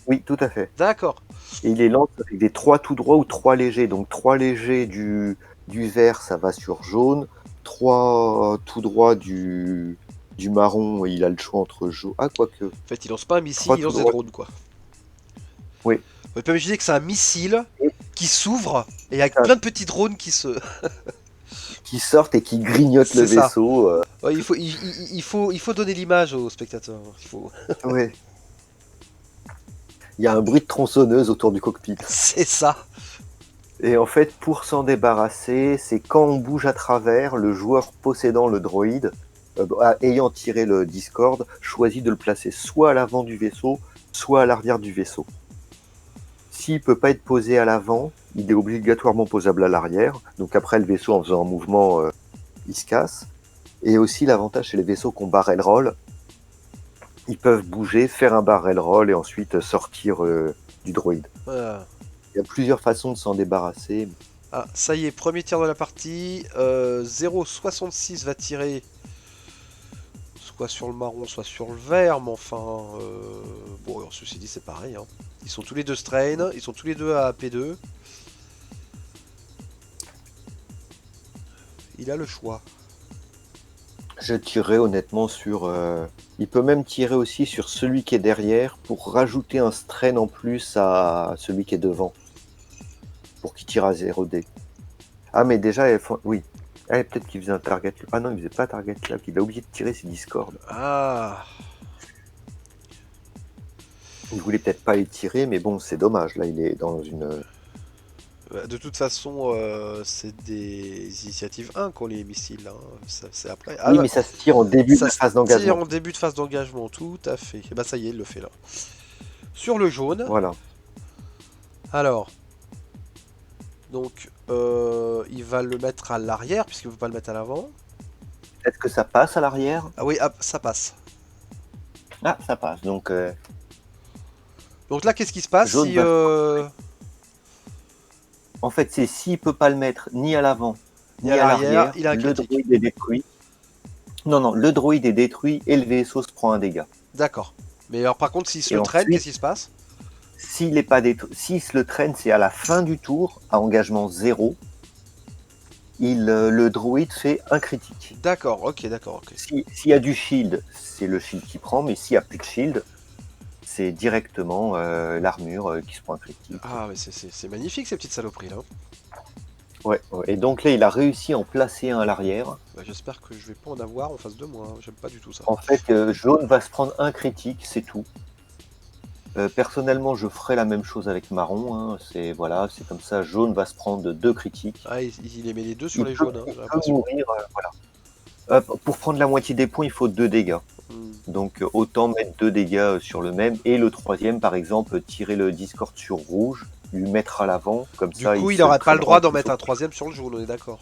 Oui, tout à fait. D'accord. Et il les lance avec des 3 tout droits ou 3 légers. Donc 3 légers du vert, ça va sur jaune. 3 tout droits du marron, il a le choix entre jaune. Ah, quoique. En fait, il lance pas un missile, 3 il tout lance des droits. drones quoi. Oui. On peut imaginer que c'est un missile Et qui s'ouvre et avec ça, plein de petits drones qui se. qui sortent et qui grignotent le C'est ça. vaisseau. Ouais, il faut donner l'image aux spectateurs. Il faut. Ouais. Il y a un bruit de tronçonneuse autour du cockpit. C'est ça. Et en fait, pour s'en débarrasser, c'est quand on bouge à travers, le joueur possédant le droïde, ayant tiré le Discord, choisit de le placer soit à l'avant du vaisseau, soit à l'arrière du vaisseau. S'il ne peut pas être posé à l'avant, il est obligatoirement posable à l'arrière. Donc après, le vaisseau, en faisant un mouvement, il se casse. Et aussi, l'avantage chez les vaisseaux qui ont barrel roll, ils peuvent bouger, faire un barrel roll et ensuite sortir du droïde. Voilà. Il y a plusieurs façons de s'en débarrasser. Ah, ça y est, premier tir de la partie. 0,66 va tirer soit sur le marron, soit sur le vert, mais enfin. Bon, ceci dit, c'est pareil. Hein. Ils sont tous les deux strain, ils sont tous les deux à P2. Il a le choix. Je tirerais honnêtement sur... Il peut même tirer aussi sur celui qui est derrière pour rajouter un strain en plus à celui qui est devant. Pour qu'il tire à 0D. Ah mais déjà, oui. Ah, peut-être qu'il faisait un target... Ah non, il faisait pas target là, il a oublié de tirer ses Discord. Ah. Il voulait peut-être pas les tirer, mais bon, c'est dommage. Là, il est dans une... De toute façon, c'est des initiatives 1 qu'on les missiles. Hein. C'est après. Ah, Oui, bah, mais ça se tire en début de ça la se phase tire d'engagement. en début de phase d'engagement, tout à fait. Et bah ça y est, il le fait là. Sur le jaune, Voilà. alors, donc il va le mettre à l'arrière puisqu'il ne veut pas le mettre à l'avant. Peut-être que ça passe à l'arrière. Ah oui, hop, ça passe. Ah, ça passe. Donc, Donc là, qu'est-ce qui se passe jaune si va... En fait, c'est s'il peut pas le mettre ni à l'avant, ni à ni à l'arrière, l'arrière, il a un le critique. droïde est détruit. Non, non, le droïde est détruit et le vaisseau se prend un dégât. D'accord. Mais alors par contre, s'il se Et le traîne, qu'est-ce ensuite, qui se passe? s'il est pas détruit, s'il se le traîne, c'est à la fin du tour, à engagement 0, le droïde fait un critique. D'accord, ok, d'accord, ok. S'il y a du shield, c'est le shield qui prend, mais s'il n'y a plus de shield, c'est directement l'armure qui se prend un critique. Ah, mais c'est magnifique ces petites saloperies là. Ouais, ouais. Et donc là, il a réussi à en placer un à l'arrière. Bah, j'espère que je vais pas en avoir en face de moi. Hein. J'aime pas du tout ça. En fait, jaune va se prendre un critique, c'est tout. Personnellement, je ferai la même chose avec marron. Hein. C'est voilà, c'est comme ça. Jaune va se prendre 2 critiques. Ah, il les met les deux sur Il les peut, jaunes, hein, il j'ai peut l'impression. mourir. Voilà. Pour prendre la moitié des points, il faut 2 dégâts. Hmm. Donc autant mettre 2 dégâts sur le même. Et le troisième, par exemple, tirer le Discord sur rouge, lui mettre à l'avant. Comme Du ça, coup, il il se aurait pas le traînera droit d'en plutôt. mettre un troisième sur le jaune, on est d'accord.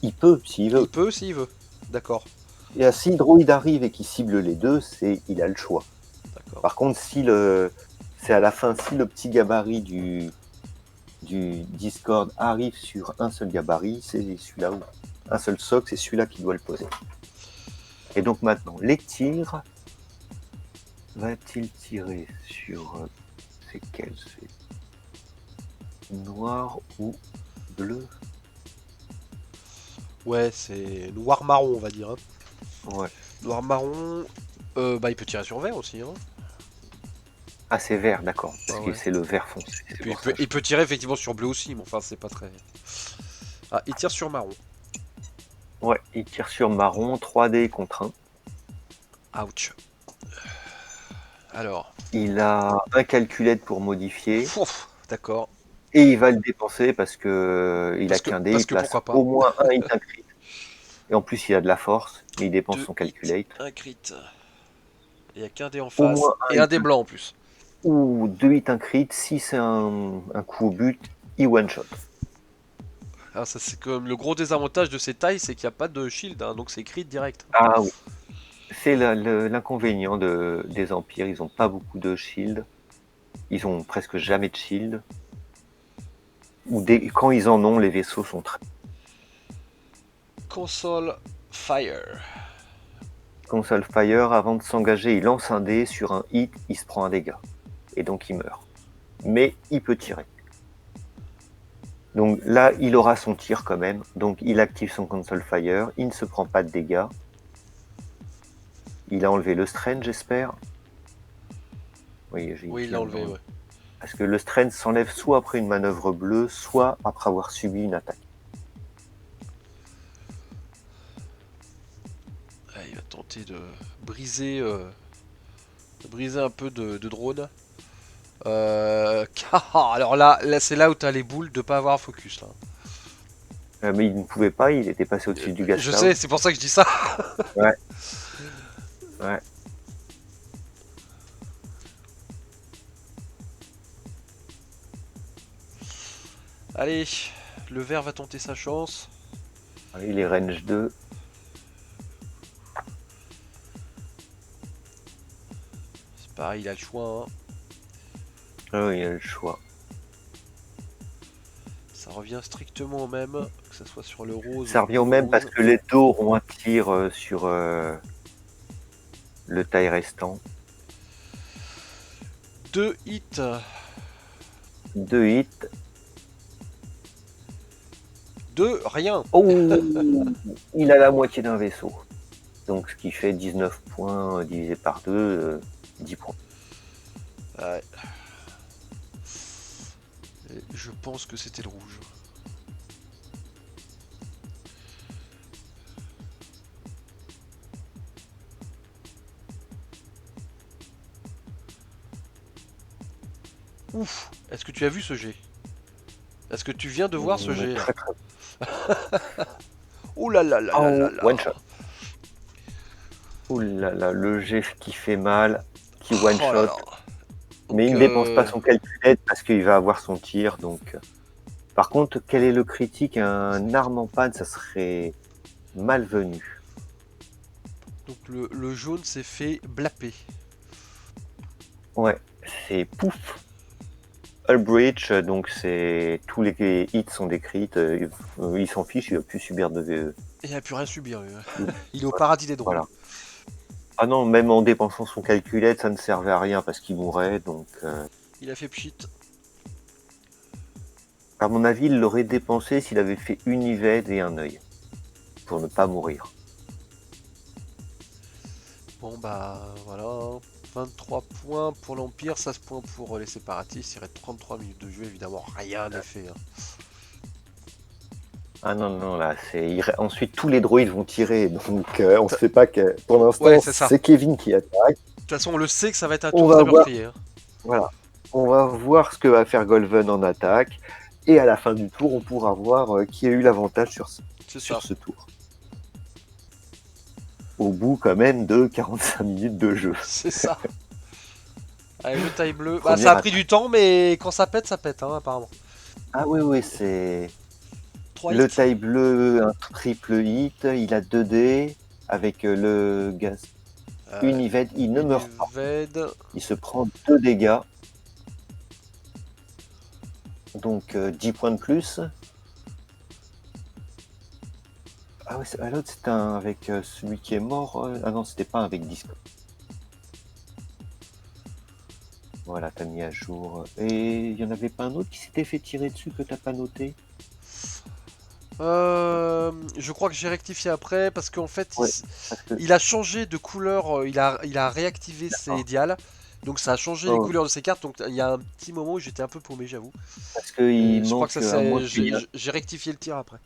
Il peut, s'il veut. Il peut s'il veut. D'accord, Et si le droïde arrive et qu'il cible les deux, il a le choix. d'accord. Par contre, c'est à la fin, si le petit gabarit du Discord arrive sur un seul gabarit, c'est celui-là où un seul socle, c'est celui-là qui doit le poser. Et donc maintenant, les tirs. Va-t-il tirer sur c'est quel? C'est noir ou bleu? Ouais, c'est noir-marron, on va dire. Hein. Ouais. Noir-marron, bah il peut tirer sur vert aussi. Hein. Ah, c'est vert, d'accord. Parce Ah que ouais. c'est le vert foncé. Et C'est puis pour ça. il peut tirer effectivement sur bleu aussi, mais enfin c'est pas très... Ah, il tire sur marron. Ouais, il tire sur marron, 3D contre 1. Ouch. Alors, Il a un calculette pour modifier. ouf, d'accord. Et il va le dépenser parce que il a qu'un dé, Parce il que place pourquoi pas. au moins un hit un crit. Et en plus, il a de la force, mais il dépense 2 son hits, calculate. un crit. Il y a qu'un dé en Au face moins un et un hit dé blanc en plus. ou 2 hits un crit. Si c'est un coup au but, il one shot. Alors ça c'est comme le gros désavantage de ces tailles, c'est qu'il n'y a pas de shield, hein, donc c'est crit direct. Ah oui. C'est l'inconvénient des empires. Ils ont pas beaucoup de shield. Ils ont presque jamais de shield. Quand ils en ont, les vaisseaux sont très. Console Fire. Console Fire, avant de s'engager, il lance un dé. Sur un hit, il se prend un dégât. Et donc il meurt. Mais il peut tirer. Donc là, il aura son tir quand même. Donc il active son Console Fire. Il ne se prend pas de dégâts. Il a enlevé le strain, j'espère. Oui, Oui, il l'a enlevé, ouais. Parce que le strain s'enlève soit après une manœuvre bleue, soit après avoir subi une attaque. Ah, il va tenter de briser, un peu de drone. Alors là c'est là où t'as les boules de pas avoir focus là. Mais il ne pouvait pas, il était passé au-dessus du gas Je cloud. sais, c'est pour ça que je dis ça. Ouais. Ouais. Allez, le vert va tenter sa chance. Il est range 2. C'est pareil, il a le choix. Hein. Oh, il a le choix. Ça revient strictement au même, que ce soit sur le rose Ça revient au ou le même rouge. parce que les deux auront un tir sur le taille restant. 2 hits. 2 hits. 2, rien. Oh, il a la moitié d'un vaisseau. Donc ce qui fait 19 points divisé par 2, 10 points. Ouais. Et je pense que c'était le rouge. Ouf. Est-ce que tu as vu ce jet? Est-ce que tu viens de voir ce jet là? Très, très... Ouh là là là là là Oh, là. one shot. Ouh là là, le jet qui fait mal, qui one Oh là shot. là. Mais Donc, il ne dépense pas son calculette parce qu'il va avoir son tir. Donc, par contre, quel est le critique? Un arme en panne, ça serait malvenu. donc le jaune s'est fait blapper. Ouais, c'est pouf. Hull breach, donc c'est tous les hits sont décrits. Il s'en fiche, il va plus subir de. Et il a plus rien subir. Lui. Il est au paradis des drones. Voilà. Ah non, même en dépensant son calculette, ça ne servait à rien parce qu'il mourrait. Donc, Il a fait pchit. à mon avis, il l'aurait dépensé s'il avait fait une Yvette et un œil pour ne pas mourir. Bon bah voilà. 23 points pour l'Empire, 16 points pour les séparatistes. Il reste 33 minutes de jeu, évidemment rien n'est fait. Hein. Ah non, non, là, ensuite tous les droïdes vont tirer, donc on ne sait pas que. Pour l'instant, Ouais, c'est ça. c'est Kevin qui attaque. De toute façon, on le sait que ça va être un On tour va très voir. meurtrier. Hein. Voilà. On va voir ce que va faire Golven en attaque. Et à la fin du tour, on pourra voir qui a eu l'avantage sur ce tour. Au bout, quand même, de 45 minutes de jeu. C'est ça. Allez, le taille bleu. Bah, Première ça a pris du temps, mais quand ça pète, hein, apparemment. Ah oui, oui, c'est. 3 Le hits. taille bleu, un triple hit. Il a 2 dés avec le gaz. Une Yvette, il ne meurt pas. Il se prend 2 dégâts. Donc 10 points de plus. Ah ouais, l'autre c'était avec celui qui est mort. Ah non, c'était pas avec 10. Voilà, t'as mis à jour. Et il y en avait pas un autre qui s'était fait tirer dessus que t'as pas noté? Je crois que j'ai rectifié après parce qu'en fait Ouais, il a changé de couleur, il a réactivé ses dials Donc ça a changé les Oh, couleurs de ces cartes, donc il y a un petit moment où j'étais un peu paumé, j'avoue. parce qu'il Et je crois que manque, ça c'est. à J'ai rectifié le tir après.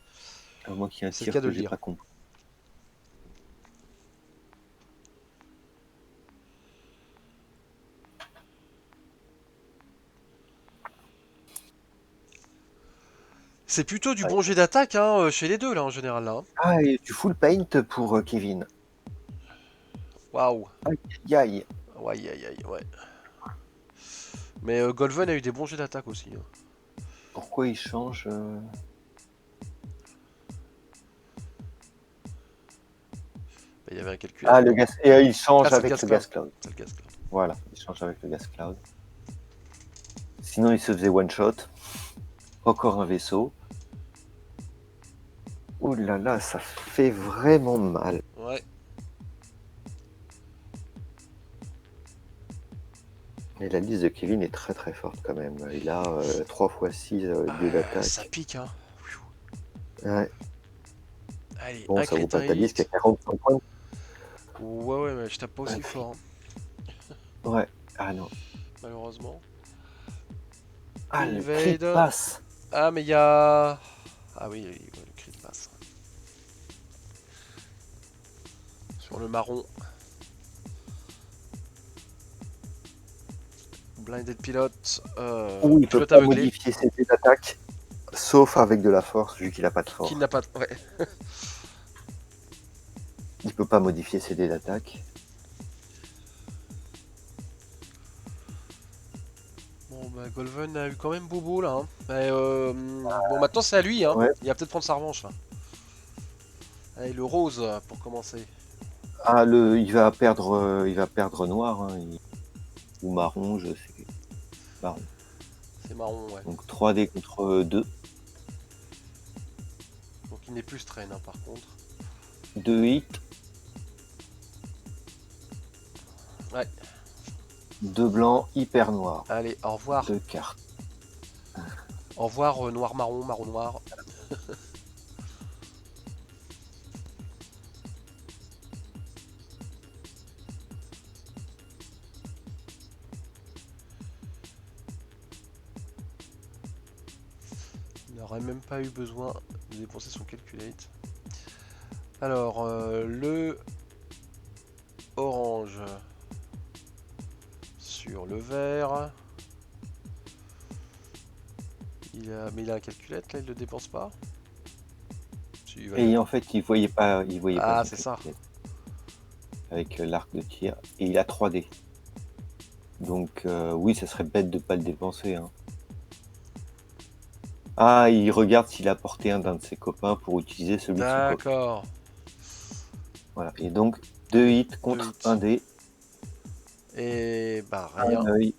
moins qu'il y ait un C'est le tir cas de que le j'ai dire. pas compris. C'est plutôt du Ouais. bon jet d'attaque hein, chez les deux là en général là, hein. Ah, et du full paint pour Kevin. Waouh. Aïe, aïe, aïe. Ouais, aïe, aïe, ouais. Mais Golven a eu des bons jets d'attaque aussi, hein. Pourquoi il change Bah, il y avait un Ah, calculette, le non? gaz. Et il Ah, change c'est le avec gaz le cloud. gas cloud. C'est le gaz cloud. Voilà, il change avec le gas cloud. Sinon, il se faisait one shot. Encore un vaisseau. Ouh là là, ça fait vraiment mal. Ouais. Et la liste de Kevin est très très forte quand même. Il a 3 x 6 2 Ça d'attaque. pique, hein. Ouais. Allez, Bon, un ça vaut crétin pas ta liste qui a hit. 45 points. Ouais, ouais, mais je tape pas Ouais. aussi fort, hein, Ouais. Ah non. malheureusement. Ah, le crit Invade. passe. Ah, mais il y a. Ah oui, oui, ouais, le crit passe. Sur le marron. Blinded pilote. Ou il peut Pilote pas aveuglé. modifier ses dés d'attaque, sauf avec de la force, vu qu'il a pas de Qui force. n'a pas. Ouais. Il peut pas modifier ses dés d'attaque. Bon, bah, Golven a eu quand même Bobo là, hein. Mais, bon, maintenant c'est à lui, hein. Ouais. Il va peut-être prendre sa revanche là. Allez, le rose pour commencer. Ah, il va perdre noir, hein, ou marron, je sais. Marron. C'est marron, ouais. Donc 3 dés contre 2. Donc il n'est plus strain, hein, par contre. 2 hits. Ouais. 2 blancs, hyper noirs. Allez, au revoir. 2 cartes. Au revoir, noir-marron, marron-noir. Il n'aurait même pas eu besoin de dépenser son calculate. Alors, le orange sur le vert. Mais il a un calculette là, il le dépense pas. Si, il va Et le- en fait, il voyait pas Ah, son c'est ça. calculateur avec l'arc de tir. Et il a 3 dés. Donc oui, ça serait bête de pas le dépenser, hein. Ah, il regarde s'il a porté d'un de ses copains pour utiliser celui de son copain. D'accord. Voilà. Et donc 2 hits contre hits. 1 dé, Et bah rien. un œil,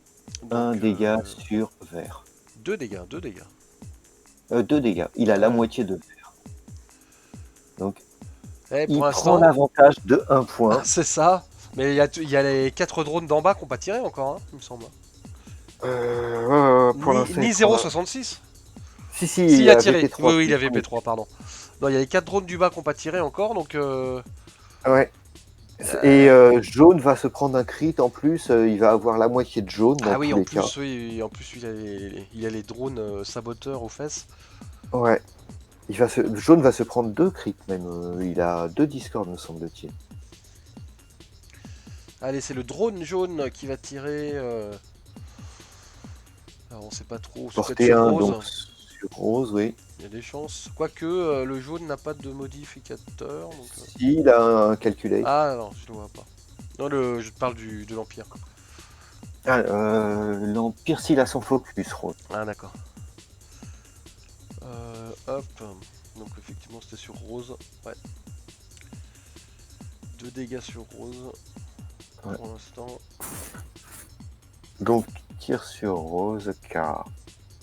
un Donc dégât sur vert. 2 dégâts, 2 dégâts. 2 dégâts. Il a la moitié de vert. Donc Et il pour prend l'instant, l'avantage de 1 point. c'est ça. Mais il y a les 4 drones d'en bas qui n'ont pas tiré encore, hein, il me semble. Pour l'instant, Ni il prend 0,66. Si, si, Si, il il a avait tiré. P3. Oui, oui, il avait P3, pardon. Non, il y a les 4 drones du bas qui n'ont pas tiré encore, donc... Ouais. Et jaune va se prendre un crit en plus, il va avoir la moitié de jaune dans Ah oui, tous en les cas. plus, oui, en plus il a les drones saboteurs aux fesses. Ouais. Jaune va se prendre 2 crits même. Il a 2 discords, me semble-t-il. Allez, c'est le drone jaune qui va tirer... Alors, on sait pas trop, c'est peut-être Porter sur un rose. donc sur rose, oui. Il y a des chances. Quoique, le jaune n'a pas de modificateur. Donc, Si, il a un calculate. Ah non, je le vois pas. Non, je te parle de l'Empire. Ah, l'Empire, s'il a son focus rose. Ah d'accord. Hop. Donc effectivement c'était sur rose. Ouais. 2 dégâts sur rose. Ouais. Pour l'instant. Donc, tire sur rose car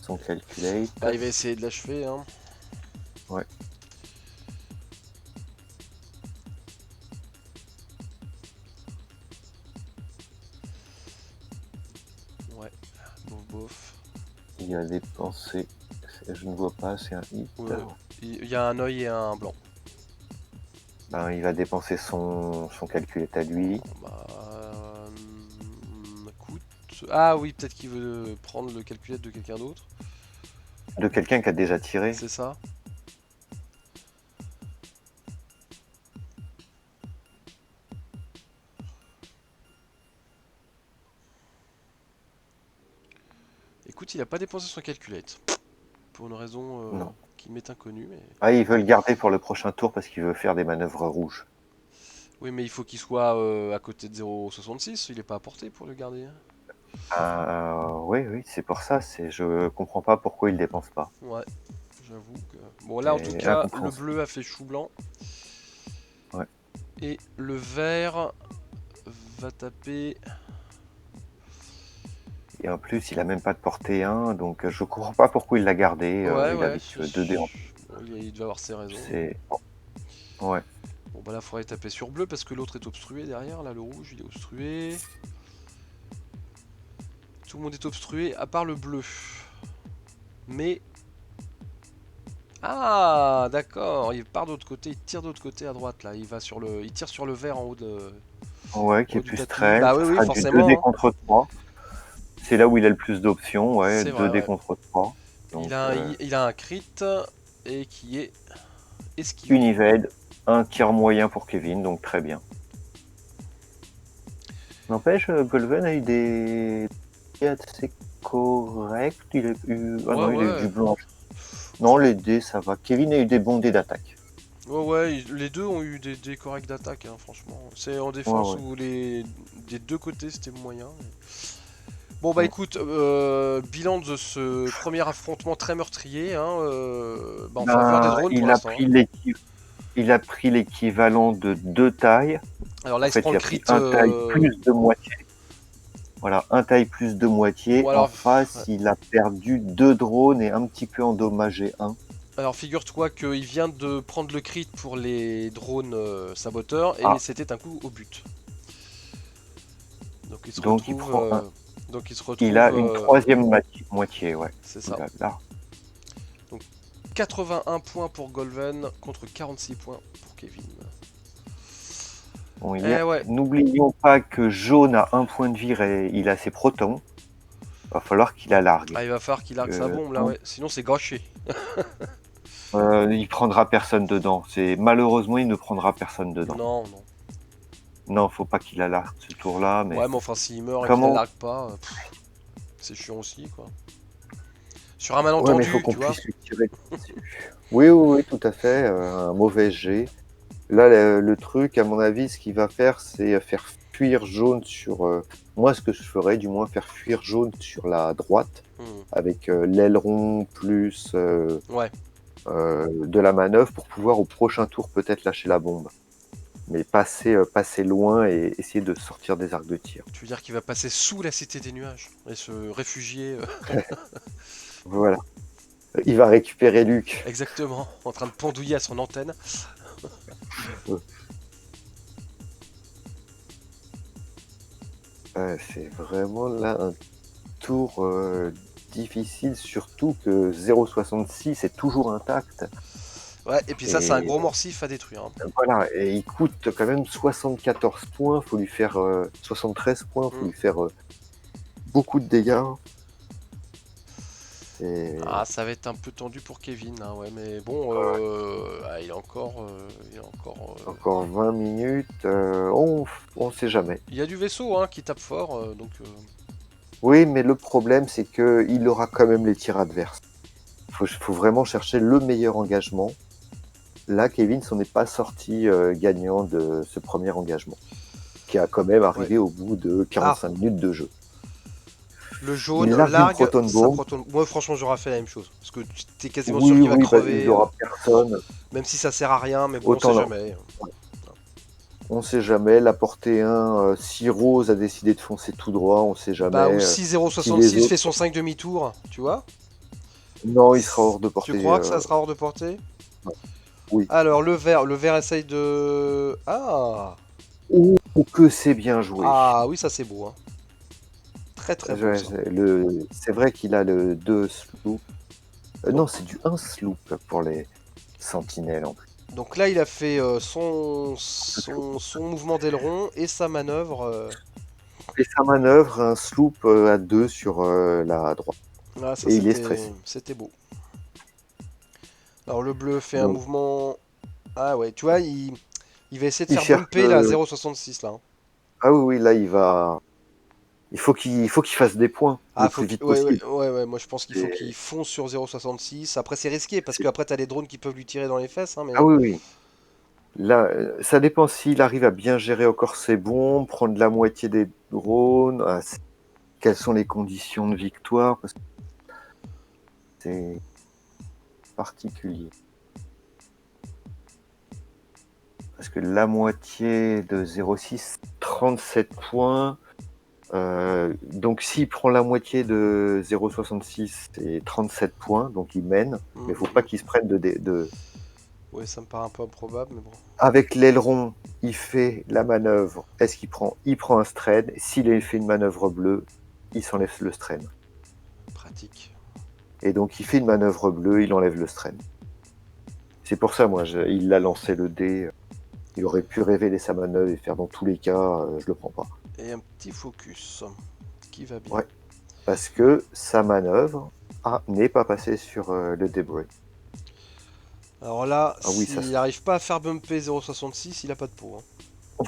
son calculate. Ah, il va essayer de l'achever. Hein. Ouais. Ouais. Bof bof. Il a dépensé. Je ne vois pas, c'est un hit. Ouais. Il y a un œil et un blanc. Ben, il va dépenser son calculette à lui. Bah, écoute, Ah oui, peut-être qu'il veut prendre le calculette de quelqu'un d'autre. De quelqu'un qui a déjà tiré. C'est ça. Écoute, il a pas dépensé son calculette. Pour une raison Non. qui m'est inconnue. Mais... Ah, il veut le garder pour le prochain tour parce qu'il veut faire des manœuvres rouges. Oui, mais il faut qu'il soit à côté de 0,66. Il est pas à portée pour le garder. Oui, oui, c'est pour ça. Je comprends pas pourquoi il dépense pas. Ouais, j'avoue que... Bon, là, en tout C'est cas, le incompréhensible. bleu a fait chou blanc. Ouais. Et le vert va taper... Et en plus, il a même pas de portée 1, donc je comprends pas pourquoi il l'a gardé. Ouais, Il ouais. avait que 2 dés en Bon, il devait avoir ses raisons. C'est. Ouais. Bon, bah là, il faudrait taper sur bleu parce que l'autre est obstrué derrière. Là, le rouge, il est obstrué. Tout le monde est obstrué à part le bleu. Mais... Ah, d'accord. Il part de l'autre côté. Il tire de l'autre côté à droite, là. Il tire sur le vert en haut de... Ouais, qui en haut est du plus tapis. trail. Bah Ça oui, oui, sera du 2 dés forcément, hein. contre 3. C'est là où il a le plus d'options, ouais, C'est 2 vrai, dés ouais. contre 3. Donc, Il a un crit et qui est esquivé. Unived, un tir moyen pour Kevin, donc très bien. N'empêche, Golven a eu des assez corrects. Il a eu... Ah Ouais, non, il a eu ouais. du blanc. Non, les dés, ça va. Kevin a eu des bons dés d'attaque. Ouais, ouais, les deux ont eu des corrects d'attaque, hein, franchement. C'est en Ouais, défense ouais. où des deux côtés c'était moyen. Bon, bah Mm. écoute, bilan de ce premier affrontement très meurtrier, hein, bah, en faveur des Ben, drones pour l'instant, hein. il a pris l'équivalent de 2 tailles. Alors là, En il se fait, prend il le a pris crit. un taille plus de moitié. Voilà, un taille plus de moitié. Bon, En alors, ouais. face, il a perdu 2 drones et un petit peu endommagé un. Alors figure-toi qu'il vient de prendre le crit pour les drones saboteurs et Ah, c'était un coup au but. Donc il se donc il retrouve. prend un. Donc il se Il a retrouve. une troisième moitié, ouais. C'est Ouh ça. là là. Donc 81 points pour Golven contre 46 points pour Kevin. Bon, Eh ouais. n'oublions pas que Jaune a un point de vie et il a ses protons. Va falloir qu'il la largue. Ah, il va falloir qu'il largue sa bombe là, ouais. Sinon c'est gâché. Il prendra personne dedans. Malheureusement, il ne prendra personne dedans. Non, non. Non, faut pas qu'il la largue ce tour-là, mais Ouais, mais enfin s'il meurt et qu'il la comment. largue pas, c'est chiant aussi quoi. Sur un Ouais, mais il faut malentendu, qu'on tu vois. puisse lui tirer dessus. Oui, oui, oui, tout à fait. Un mauvais jet. Là, le truc, à mon avis, ce qu'il va faire, c'est faire fuir Jaune sur. Moi, ce que je ferais, du moins, faire fuir Jaune sur la droite, Hmm. avec l'aileron plus Ouais. de la manœuvre pour pouvoir au prochain tour peut-être lâcher la bombe. Mais passer loin et essayer de sortir des arcs de tir. Tu veux dire qu'il va passer sous la cité des nuages et se réfugier Voilà. Il va récupérer Luc. exactement en train de pendouiller à son antenne. C'est vraiment là un tour difficile, surtout que 0,66 est toujours intact. Ouais, et puis ça c'est un Et gros morcif à détruire, hein. voilà, et il coûte quand même 74 points, faut lui faire 73 points, faut Hmm. lui faire beaucoup de dégâts. Et Ah, ça va être un peu tendu pour Kevin, hein, ouais, mais bon, il est encore, encore 20 minutes, on sait jamais. il y a du vaisseau, hein, qui tape fort, donc. Oui, mais le problème, c'est qu'il aura quand même les tirs adverses. Faut vraiment chercher le meilleur engagement. Là, Kevin s'en est pas sorti gagnant de ce premier engagement, qui a quand même arrivé au bout de 45 minutes de jeu. Le Il jaune largue une largue proton sa bomb. proton. Moi, franchement, j'aurais fait la même chose, parce que t'es quasiment sûr Oui, qu'il va oui, bah, il crever, n'y aura personne. même si ça sert à rien, mais bon, on Autant sait non. jamais. On sait jamais. La portée 1, si Rose a décidé de foncer tout droit, on sait jamais. Bah, ou si Si les 0,66 autres... fait son 5 demi-tour, tu vois. Non, il sera hors de Tu portée. crois que ça sera hors de portée? Oui. Alors, le vert essaye de... Ah! Oh, que c'est bien joué. Ah oui, ça c'est beau, hein. Très très beau ça. C'est vrai qu'il a le 2 sloop. Non, c'est du 1 sloop pour les sentinelles en plus. Donc là, il a fait son mouvement d'aileron et sa manœuvre. Et sa manœuvre, un sloop à 2 sur la droite. Ah, ça Et il est stressé. c'était beau. Alors le bleu fait un Donc, mouvement. Ah ouais, tu vois, il va essayer de il faire cherche. bumper la 0,66 là, hein. Ah oui, oui, là, il faut qu'il fasse des points le Ah, plus vite ouais, ouais, possible. ouais, ouais, moi je pense qu'il faut Et qu'il fonce sur 0,66. Après, c'est risqué parce c'est- qu'après, t'as les drones qui peuvent lui tirer dans les fesses, hein, Ah mais. oui, oui. Là, ça dépend s'il arrive à bien gérer encore ses bombes, prendre la moitié des drones. Quelles sont les conditions de victoire? Parce que c'est particulier. Parce que la moitié de 0,6, 37 points. Donc s'il prend la moitié de 0,66, c'est 37 points, donc il mène. Mm, Mais il faut mm, pas mm. qu'il se prenne de. Ouais, ça me paraît un peu improbable, mais bon. Avec l'aileron, il fait la manœuvre. Est-ce qu'il prend? Il prend un strain. S'il fait une manœuvre bleue, il s'enlève le strain. Pratique. Et donc il fait une manœuvre bleue, il enlève le strain. C'est pour ça, moi, il a lancé le dé. Il aurait pu révéler sa manœuvre et faire dans tous les cas, je le prends pas. Et un petit focus qui va bien. Ouais, parce que sa manœuvre n'est pas passée sur le débris. Alors là, Ah oui, s'il n'arrive pas à faire bumper 0,66, il a pas de peau, hein.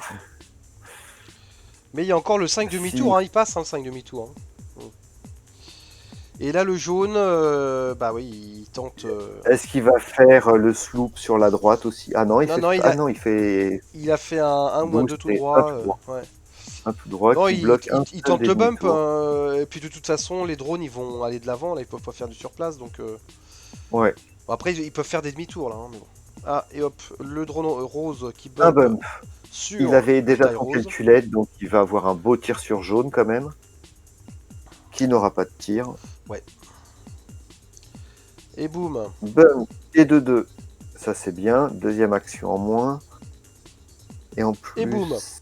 Mais il y a encore le 5 si demi-tour, hein, il passe, hein, le 5 demi-tour, hein. Et là, le jaune, bah oui, il tente. est-ce qu'il va faire le sloop sur la droite aussi? Ah non, Non, non, il fait il a fait un ou un 2 tout booster un droit. tout droit, Ouais. un tout droit Non, qui bloque un il seul tente le bump, demi-tour. et puis de toute façon, les drones ils vont aller de l'avant, là ils peuvent pas faire du surplace, donc Ouais, bon, après ils peuvent faire des demi-tours là, hein, mais bon. Ah, et hop, le drone rose qui un bump bump. Il sur avait le déjà taille son rose. calculette, donc il va avoir un beau tir sur jaune quand même, qui n'aura pas de tir. Ouais. Et boum. Bump et de 2. Ça c'est bien. Deuxième action en moins. Et en Et boum. plus.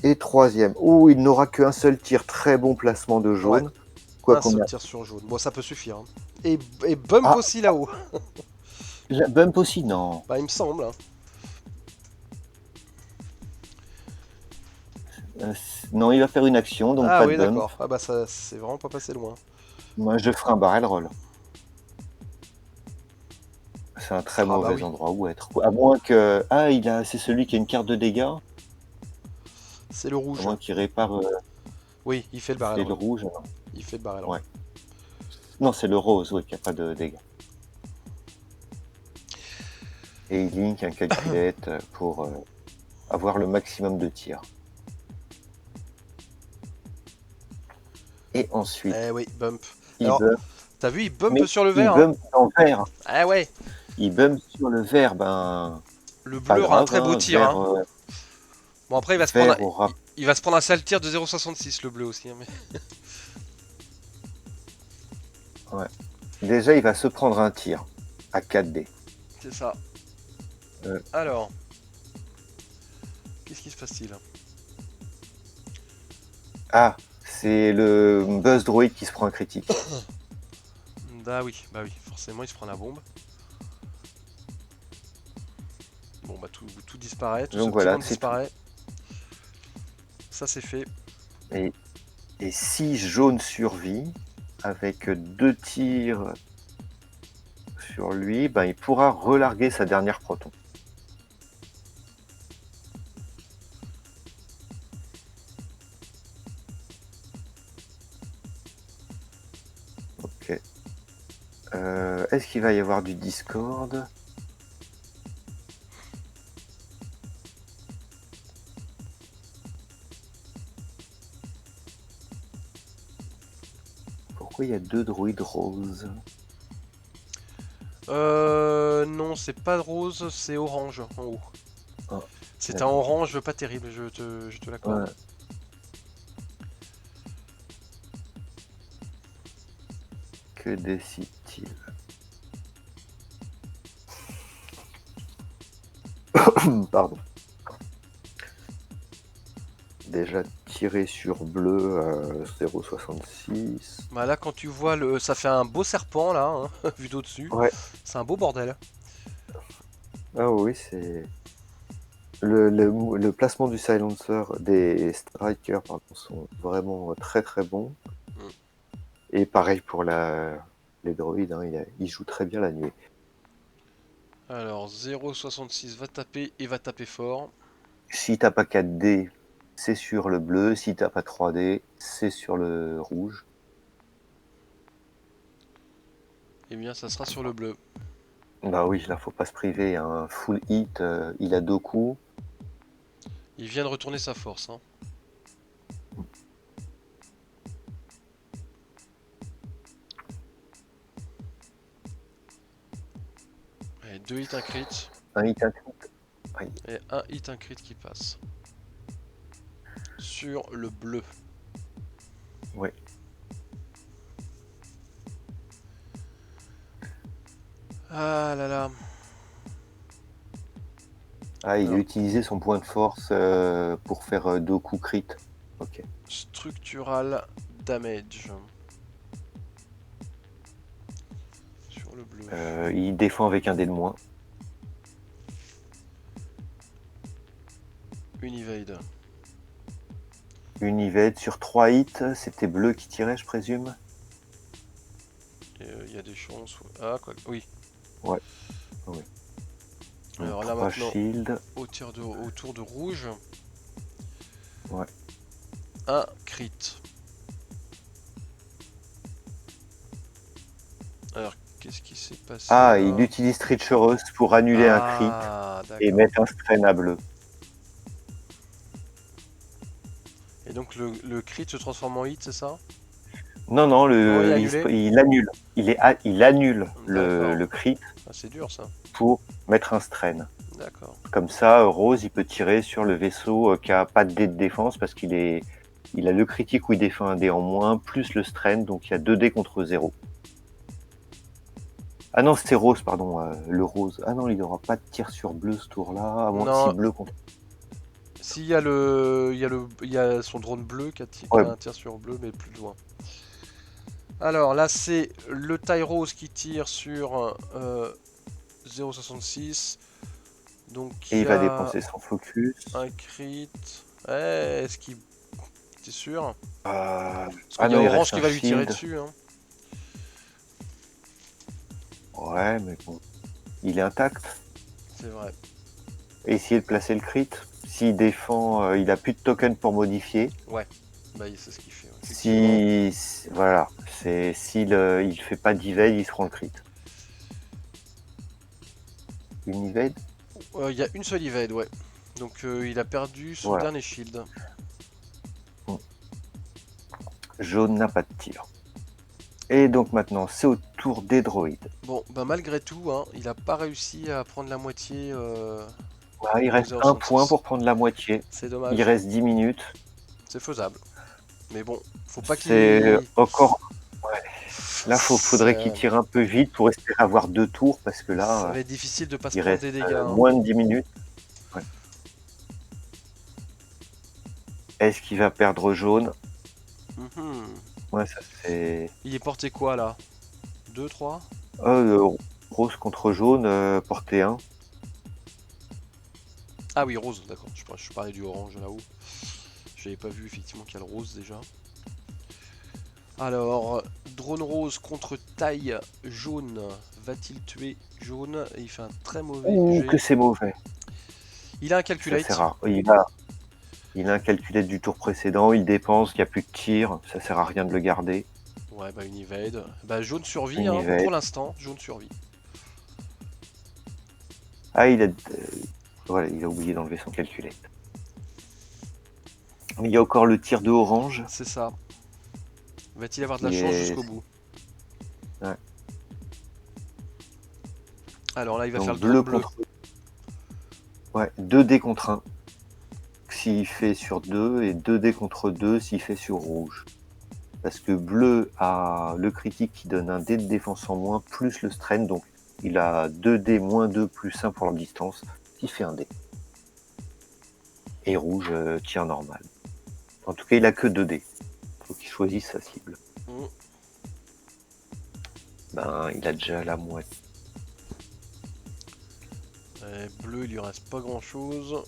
Et troisième. Ouh, il n'aura qu'un seul tir. Très bon placement de Ouais, jaune. Quoi un qu'on seul a. tir sur jaune. Bon, ça peut suffire, hein. Et bump Ah, aussi là-haut. bump aussi, non. Bah, il me semble, hein. Non, il va faire une action, donc Ah pas de oui, bump. d'accord. Ah bah ça, c'est vraiment pas passé loin. Moi, je ferai un barrel roll. C'est un très Ah bah mauvais oui, endroit où être. À moins que. Ah, c'est celui qui a une carte de dégâts. c'est le À rouge. moins qu'il répare. Oui, il fait le barrel C'est le roll. rouge. Il fait le barrel roll. Ouais. Non, c'est le rose, oui, qui a pas de dégâts. Et il link un calculette pour avoir le maximum de tirs. Et ensuite, Eh oui, bump. il Alors, bump. t'as vu, il bump Mais sur le il vert, hein. bump en vert. Ah ouais, Il bump sur le vert, ben. le Pas bleu aura un grave, très beau hein. tir, hein. Bon, après, Vert aura. il va se prendre un sale tir de 0,66, le bleu aussi, hein, mais... Ouais. Déjà, il va se prendre un tir à 4D. C'est ça. Euh. Alors, qu'est-ce qui se passe-t-il? Ah, c'est le Buzz Droid qui se prend un critique. Bah oui, forcément, il se prend la bombe. Bon, bah tout disparaît, tout ce Donc petit voilà, monde c'est tout. disparaît. Ça, c'est fait. Et, et si jaune survit, avec 2 tirs sur lui, ben, il pourra relarguer sa dernière proton. Ok. Est-ce qu'il va y avoir du Discord? Pourquoi il y a 2 droïdes roses? Non, c'est pas rose, c'est orange en haut. Ah, C'est un d'accord. orange pas terrible, je te l'accorde. Ouais. Que décide-t-il? Pardon. Déjà tiré sur bleu à 0,66. Bah là, quand tu vois le, ça fait un beau serpent là, hein, vu d'au-dessus. Ouais. C'est un beau bordel. Ah oui, c'est. Le placement du silencer des strikers pardon, sont vraiment très très bons. Mm. Et pareil pour les droïdes, hein, il joue très bien la nuée. Alors 0,66 va taper et va taper fort. Si t'as pas 4D, c'est sur le bleu. Si t'as pas 3D, c'est sur le rouge. Eh bien ça sera sur le bleu. Bah oui, là faut pas se priver. Un full hit, il a 2 coups. Il vient de retourner sa force. Hein. Allez, 2 hits, un crit. Un hit, un crit. Aïe. Et un hit, un crit qui passe. Sur le bleu. Ouais. Ah là là. Ah, il a Alors, utilisé son point de force pour faire 2 coups crit. Ok. structural damage. Sur le bleu. Il défend avec un dé de moins. Une evade. Une Yvette sur 3 hits, c'était bleu qui tirait, je présume. Il y a des chances. Ah, quoi. Oui. Ouais. Ouais. Alors là 3 maintenant, shields. autour de rouge. Ouais. Un crit. Alors, qu'est-ce qui s'est passé Ah, là? il utilise Treacherous pour annuler un crit Ah, et d'accord. mettre un strain à bleu. Et donc le crit se transforme en hit, c'est ça? Non, non, Non, il est annulé? il annule. Il annule D'accord. le crit Ah, c'est dur ça. pour mettre un strain. D'accord. Comme ça, Rose, il peut tirer sur le vaisseau qui a pas de dé de défense parce il a le critique où il défend un dé en moins, plus le strain, donc il y a 2 dés contre 0. Ah non, c'était Rose, pardon, le Rose. Ah non, il n'aura pas de tir sur bleu ce tour-là. Ah bon, si Non, bleu contre. s'il y a il y a son drone bleu qui Ouais, a un tir sur bleu, mais plus loin. Alors là, c'est le taille rose qui tire sur 0,66. Donc et il il y va a dépenser son focus. un crit. Eh, est-ce qu'il. T'es sûr? Parce Ah qu'il y a non, il Orange reste qui un va lui tirer shield. dessus. Hein. Ouais, mais bon, il est intact. C'est vrai. Essayer de placer le crit. S'il défend, il a plus de token pour modifier. Ouais. Bah, c'est ce qu'il fait, ouais. Effectivement. Voilà, s'il il fait pas d'evade, il se prend le crit. Une evade. Il y a une seule evade, ouais. Donc il a perdu son Voilà. dernier shield. Jaune n'a pas de tir. Et donc maintenant, c'est au tour des droïdes. Bon, bah malgré tout, hein, il a pas réussi à prendre la moitié Ah, il de reste un point 0,66. pour prendre la moitié. C'est Il dommage. reste 10 minutes. C'est faisable. Mais bon, faut pas C'est qu'il. encore. Ouais. Là, faudrait qu'il Ça... tire un peu vite pour espérer avoir 2 tours parce que ça là, va être difficile de pas se il prendre reste des dégâts. Hein. moins de 10 minutes. Ouais. Est-ce qu'il va perdre jaune? Mhm. Ouais, ça c'est. Il est porté quoi là? 2, 3. Rose contre jaune, portée 1. Ah oui, rose, d'accord. Je parlais du orange là-haut. J'avais pas vu effectivement qu'il y a le rose déjà. Alors, drone rose contre taille jaune. Va-t-il tuer jaune? Et il fait un très mauvais Ouh, que jet. c'est mauvais. Il a un Ça c'est calculate. rare. Il a un calculette du tour précédent, il dépense, il n'y a plus de tir, ça sert à rien de le garder. Ouais, bah une evade. Bah jaune survit, Une hein. Pour Yvette. l'instant, jaune survit. Ah, voilà, il a oublié d'enlever son calculette. Il y a encore le tir de orange C'est ça. Va-t-il avoir de la qui chance est. jusqu'au bout? Ouais. Alors là, il va faire Donc le drone bleu bleu. contre. Ouais, 2 dés contre 1 s'il fait sur 2 et 2 dés contre 2 s'il fait sur rouge. Parce que bleu a le critique qui donne un dé de défense en moins plus le strain, donc il a 2 dés moins 2 plus 1 pour la distance, qui fait un dé. Et rouge tire normal. En tout cas, il a que 2 dés. Faut qu'il choisisse sa cible. Mm. Ben, il a déjà la moitié. Bleu, il lui reste pas grand chose.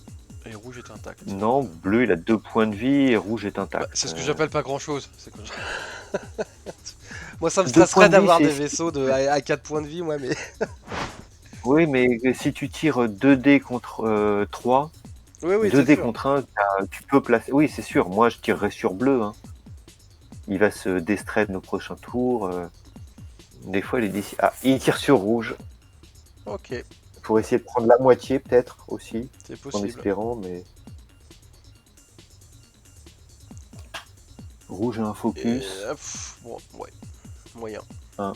Et rouge est intact. Non, bleu il a 2 points de vie et rouge est Bah, intact. c'est ce que j'appelle pas grand chose. Moi, ça me 2 points stresserait de vie, d'avoir c'est. des vaisseaux à 4 points de vie, moi, mais. Oui, mais si tu tires 2 dés contre 3, Oui, oui, deux c'est dés sûr. contre 1, tu peux placer. Oui, c'est sûr, moi je tirerais sur bleu. Hein. Il va se déstraîner au prochain tour. Des fois, Ah, il tire sur rouge. Ok, Pour essayer de prendre la moitié, peut-être aussi, c'est en possible. espérant, mais. Rouge a un Et focus. bon, ouais, moyen. Un.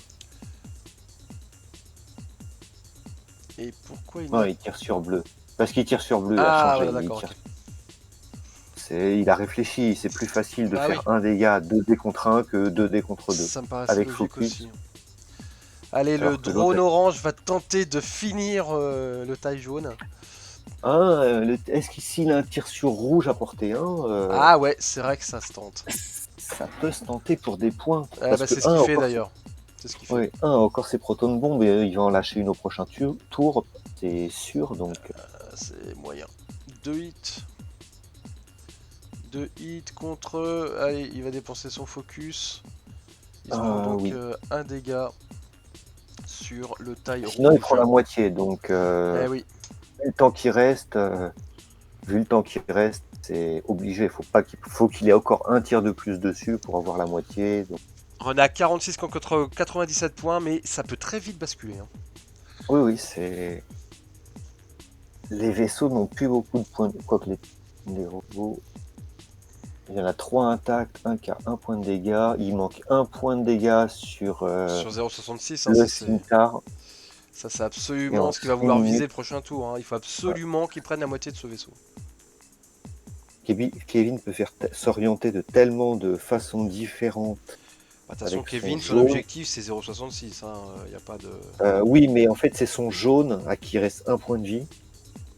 Et pourquoi il Non, n'a. il tire sur bleu. Parce qu'il tire sur bleu, il a Ah, changé. voilà, d'accord, ok. Il a réfléchi. C'est plus facile de Bah oui, faire un dégât 2 dés contre 1 que 2 dés contre 2. ça me paraissait Avec logique focus. aussi. Allez, le Alors que l'autre. drone orange va tenter de finir le taille jaune. Est-ce qu'ici il a un tir sur rouge à portée 1 Ah ouais, c'est vrai que ça se tente. ça peut se tenter pour des points. Ah Parce bah que c'est ce qu'il fait d'ailleurs. C'est ce qu'il fait. un a encore ses proton bombes et il va en lâcher une au prochain tour, c'est sûr. Donc C'est moyen. 2 hits. 2 hits contre. Allez, il va dépenser son focus. Il se prend donc oui. un dégât sur le taille Sinon il prend la rouge. moitié. Donc Eh oui. vu le temps qui reste, c'est obligé. Faut qu'il ait encore un tir de plus dessus pour avoir la moitié. Donc, On est à 46 contre 97 points, mais ça peut très vite basculer. Hein. oui, c'est. Les vaisseaux n'ont plus beaucoup de points. Quoique les robots. Il y en a 3 intacts, un qui a 1 point de dégâts. Il manque 1 point de dégâts sur Sur 0,66, hein, le cimetière. ça c'est Et absolument en ce qu'il va 1 vouloir viser minute, le prochain tour. Hein. Il faut absolument qu'il prenne la moitié de ce vaisseau. Kevin peut s'orienter de tellement de façons différentes. De toute façon, Avec Kevin, son son jaune. objectif c'est 0,66. Il n'y a pas de. Oui, mais en fait, c'est son jaune à qui il reste 1 point de vie.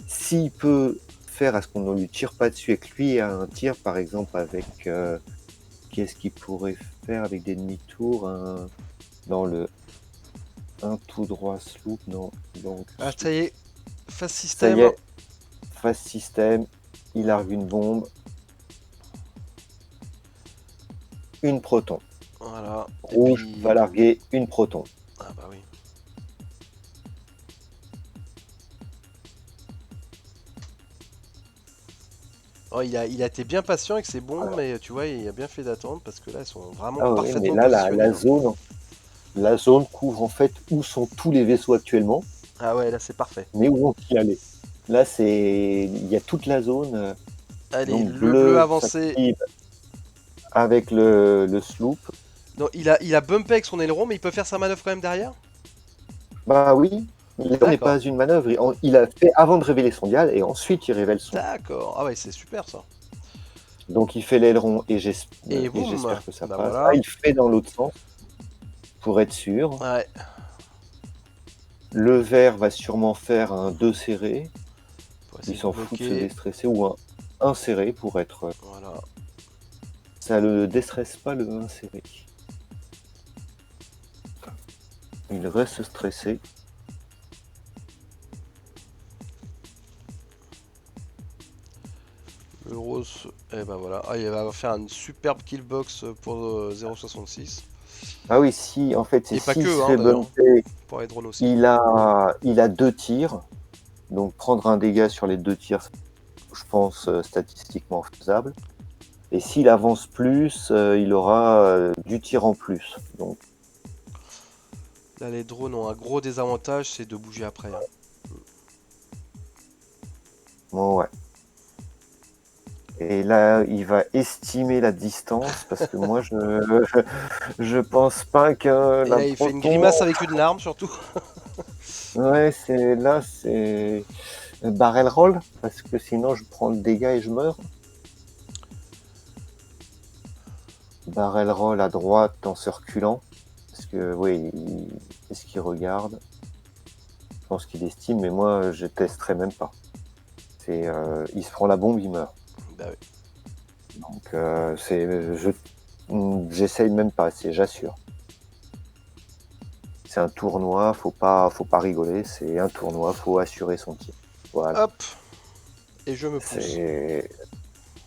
S'il peut faire à ce qu'on ne lui tire pas dessus et que lui a un tir, par exemple, avec. Qu'est-ce qu'il pourrait faire avec des demi-tours dans le. Un tout droit sloop, non. Donc, Ah, ça y est, face ça y système. est, phase système, il largue une bombe. Une proton. Voilà. Rouge Et puis... va larguer une proton. Ah bah oui. Oh, il a été bien patient avec ses bombes, mais tu vois, il a bien fait d'attendre parce que là, elles sont vraiment Ah oui, mais parfaitement là, positionnées. Hein. la zone couvre en fait où sont tous les vaisseaux actuellement, Ah ouais, là, c'est parfait. mais où vont-ils aller? Là, il y a toute la zone, Allez, donc le bleu bleu avancé. s'active avec le sloop. Non, il a bumpé avec son aileron, mais il peut faire sa manœuvre quand même derrière. Bah oui, il n'est D'accord. pas une manœuvre, il a fait avant de révéler son dial et ensuite il révèle son. D'accord. Ah ouais, c'est super ça. Donc il fait l'aileron et Et boum. j'espère que ça Bah passe. voilà. Ah, il fait dans l'autre sens pour être sûr. Ouais. Le vert va sûrement faire un 2 serré. Pour Il essayer de s'en fout de se bloquer. déstresser ou un serré pour être. Voilà. Ça le déstresse pas le 1 serré. Il reste stressé. Le rose, et ben voilà. Ah, il va faire une superbe killbox pour 0,66. Ah oui, si, en fait, c'est Et pas s'il que, se hein, fait d'ailleurs. bumper, Pour les drones aussi. il a 2 tirs. Donc prendre un dégât sur les 2 tirs, je pense statistiquement faisable. Et s'il avance plus, il aura du tir en plus. Donc, Là, les drones ont un gros désavantage, c'est de bouger après. Hein. bon, ouais. Et là, il va estimer la distance parce que moi, je pense pas que Et la là, il fait une proton. grimace avec une larme, surtout. Ouais, c'est barrel roll parce que sinon je prends le dégât et je meurs. Barrel roll à droite en se reculant parce que oui, qu'est-ce qu'il regarde? Je pense qu'il estime, mais moi je testerai même pas. Il se prend la bombe, il meurt. Bah oui. Donc j'essaye même pas, j'assure. C'est un tournoi, faut pas rigoler, c'est un tournoi, faut assurer son tir. Voilà. Hop. Et je me pousse. C'est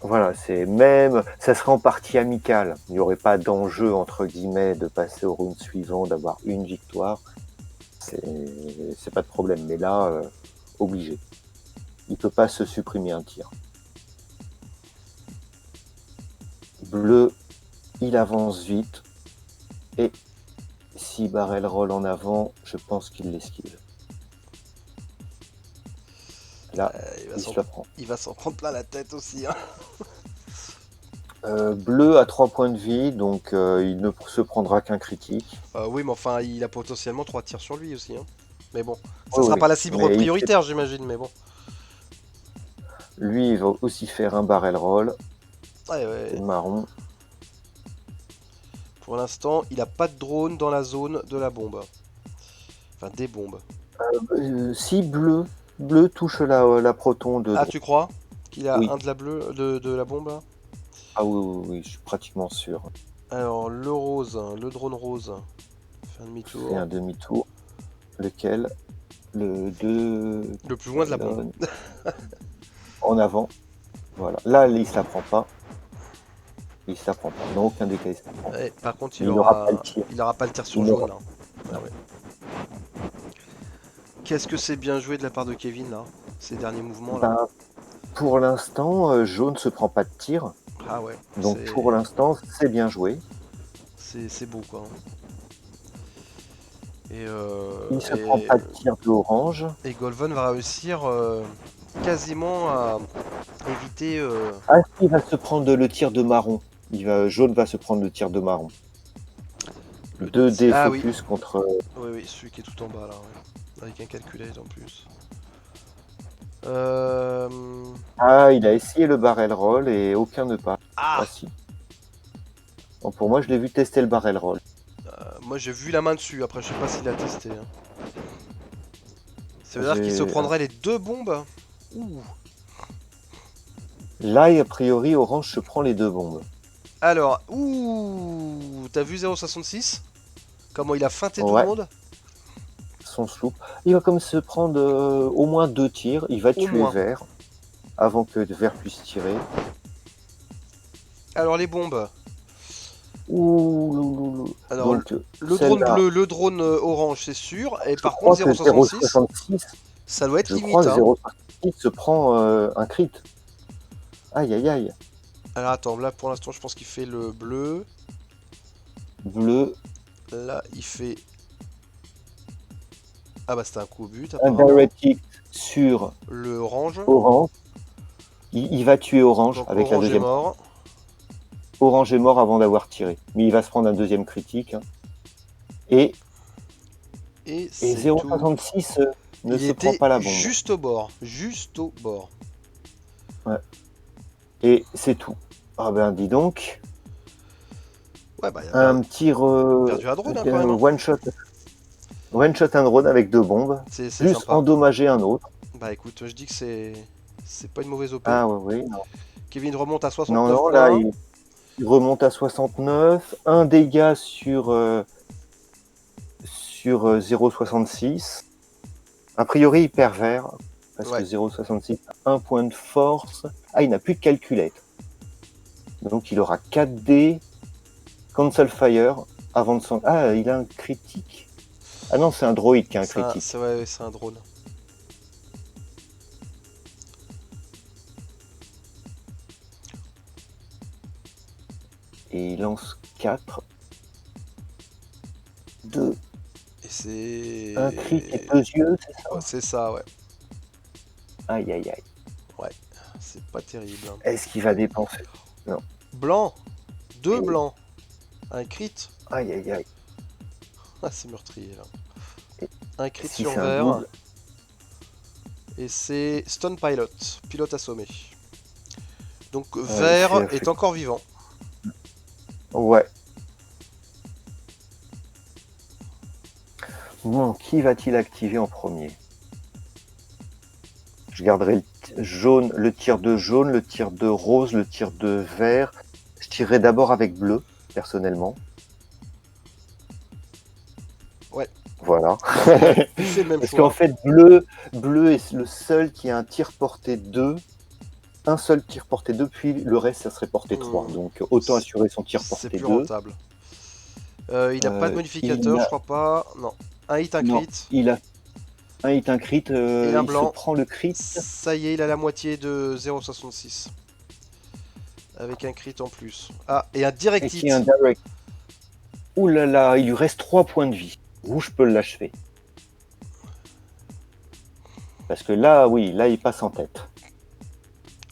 voilà, c'est même, ça serait en partie amicale. Il n'y aurait pas d'enjeu entre guillemets de passer au round suivant, d'avoir une victoire. C'est pas de problème. Mais là, obligé. Il peut pas se supprimer un tir. Bleu, il avance vite et si barrel roll en avant, je pense qu'il l'esquive. Là, il se la prend. Il va s'en prendre plein la tête aussi. Hein. Bleu a 3 points de vie, donc il ne se prendra qu'un critique. Oui, mais enfin, il a potentiellement 3 tirs sur lui aussi. Hein. Mais bon, ça Oui, sera oui. pas la cible Mais prioritaire, j'imagine. Mais bon. lui, il va aussi faire un barrel roll. Ouais. C'est marron. Pour l'instant, il a pas de drone dans la zone de la bombe. Enfin, des bombes. Si bleu touche la proton de Ah, droite. tu crois qu'il a Oui. un de la bleue, de la bombe là. Ah oui, je suis pratiquement sûr. Alors, le rose, le drone rose. Fait un Fait demi-tour. un demi-tour. Lequel? Le 2. Le plus loin de la bombe. En avant. Voilà. Là, il se la prend pas. Il se la prend pas. Dans aucun des cas, il se la prend. Ouais, par contre, Il n'aura pas le tir. il aura pas le tir sur Il jaune n'aura- là. Ah ouais. Qu'est-ce que c'est bien joué de la part de Kevin là, ces derniers mouvements là. Ben, pour l'instant, jaune se prend pas de tir. Ah ouais. Donc pour l'instant, c'est bien joué. C'est beau quoi. Et Il se prend pas de tir de orange. Et Golven va réussir quasiment à éviter. Ah, il va se prendre le tir de marron. Jaune va se prendre le tir de marron. Le 2D Ah focus contre. Oui, celui qui est tout en bas là, ouais. Avec un calculate en plus. Ah, il a essayé le barrel roll et aucun ne passe. Ah, Ah si. Bon, pour moi, je l'ai vu tester le barrel roll. moi j'ai vu la main dessus, après je sais pas s'il a testé. Hein. Ça veut dire qu'il se J'ai- prendrait les deux bombes. Ouh. Là, a priori, orange se prend les deux bombes. Alors, ouh, t'as vu 0,66? Comment il a feinté tout Ouais. le monde? Son sloop. Il va comme se prendre au moins 2 tirs. Il va tuer moins. vert avant que vert puisse tirer. Alors les bombes. Ouh. Alors Donc, le drone celle-là, bleu, le drone orange, c'est sûr. Et je par crois contre que 0,66, 0,66, ça doit être je limite. crois que Hein. 0,66 se prend un crit. Aïe aïe aïe. Alors attends, là pour l'instant je pense qu'il fait le bleu. Bleu, Là il fait... Ah bah c'était un coup au but un apparemment. direct hit sur Le orange. orange. Il va tuer orange Donc avec la orange est deuxième. mort. Orange est mort avant d'avoir tiré. Mais il va se prendre un deuxième critique. Hein. Et c'est tout. 0,66 ne Il se prend était pas la bombe. juste au bord. Juste au bord. Et c'est tout. Ah ben dis donc. Ouais bah il a Un tir perdu un drone hein, quand même. Hein. one shot un drone avec 2 bombes. C'est Juste sympa. endommager un autre. Bah écoute, je dis que c'est pas une mauvaise OP. Ah ouais, non. Kevin remonte à 69 Non, points. là, il remonte à 69. Un dégât sur 0,66. A priori, il perd vert. Parce Ouais. que 0,66 a 1 point de force. Ah, il n'a plus de calculette. Donc il aura 4D. Cancel fire. Avant de s'en... Ah, il a un critique. Ah non, c'est un droïde qui a un critique. C'est un drone. Et il lance 4. 2. Et c'est... Un crit et 2 yeux, c'est ça? Ouais, c'est ça, ouais. Aïe aïe aïe. Ouais, c'est pas terrible. Hein. Est-ce qu'il va dépenser? Non. Blanc. 2 Oh. blancs. Un crit. Aïe aïe aïe. Ah, c'est meurtrier là. Et Un crit si sur c'est un vert. double? Et c'est Stone Pilot. Pilote assommé. Donc il vert fait- est encore vivant. Ouais. Bon, qui va-t-il activer en premier? Je garderai le tir de jaune, le tir de rose, le tir de vert. Je tirerai d'abord avec bleu, personnellement. Ouais. Voilà. Il fait le même Parce choix. qu'en fait, bleu est le seul qui a un tir porté 2 un seul tir porté 2, puis le reste, ça serait porté 3. Donc autant assurer son tir C'est porté plus 2. rentable. Il a pas de Il modificateur, a... je crois pas. Non. Un hit, un Non, crit. il a un hit, un crit, Et un il se blanc. prend le crit. Ça y est, il a la moitié de 0,66. Avec un crit en plus. Ah, et un direct Et qui est un hit. direct. Ouh là là, il lui reste 3 points de vie. Rouge peut l'achever. Parce que là, oui, là, il passe en tête.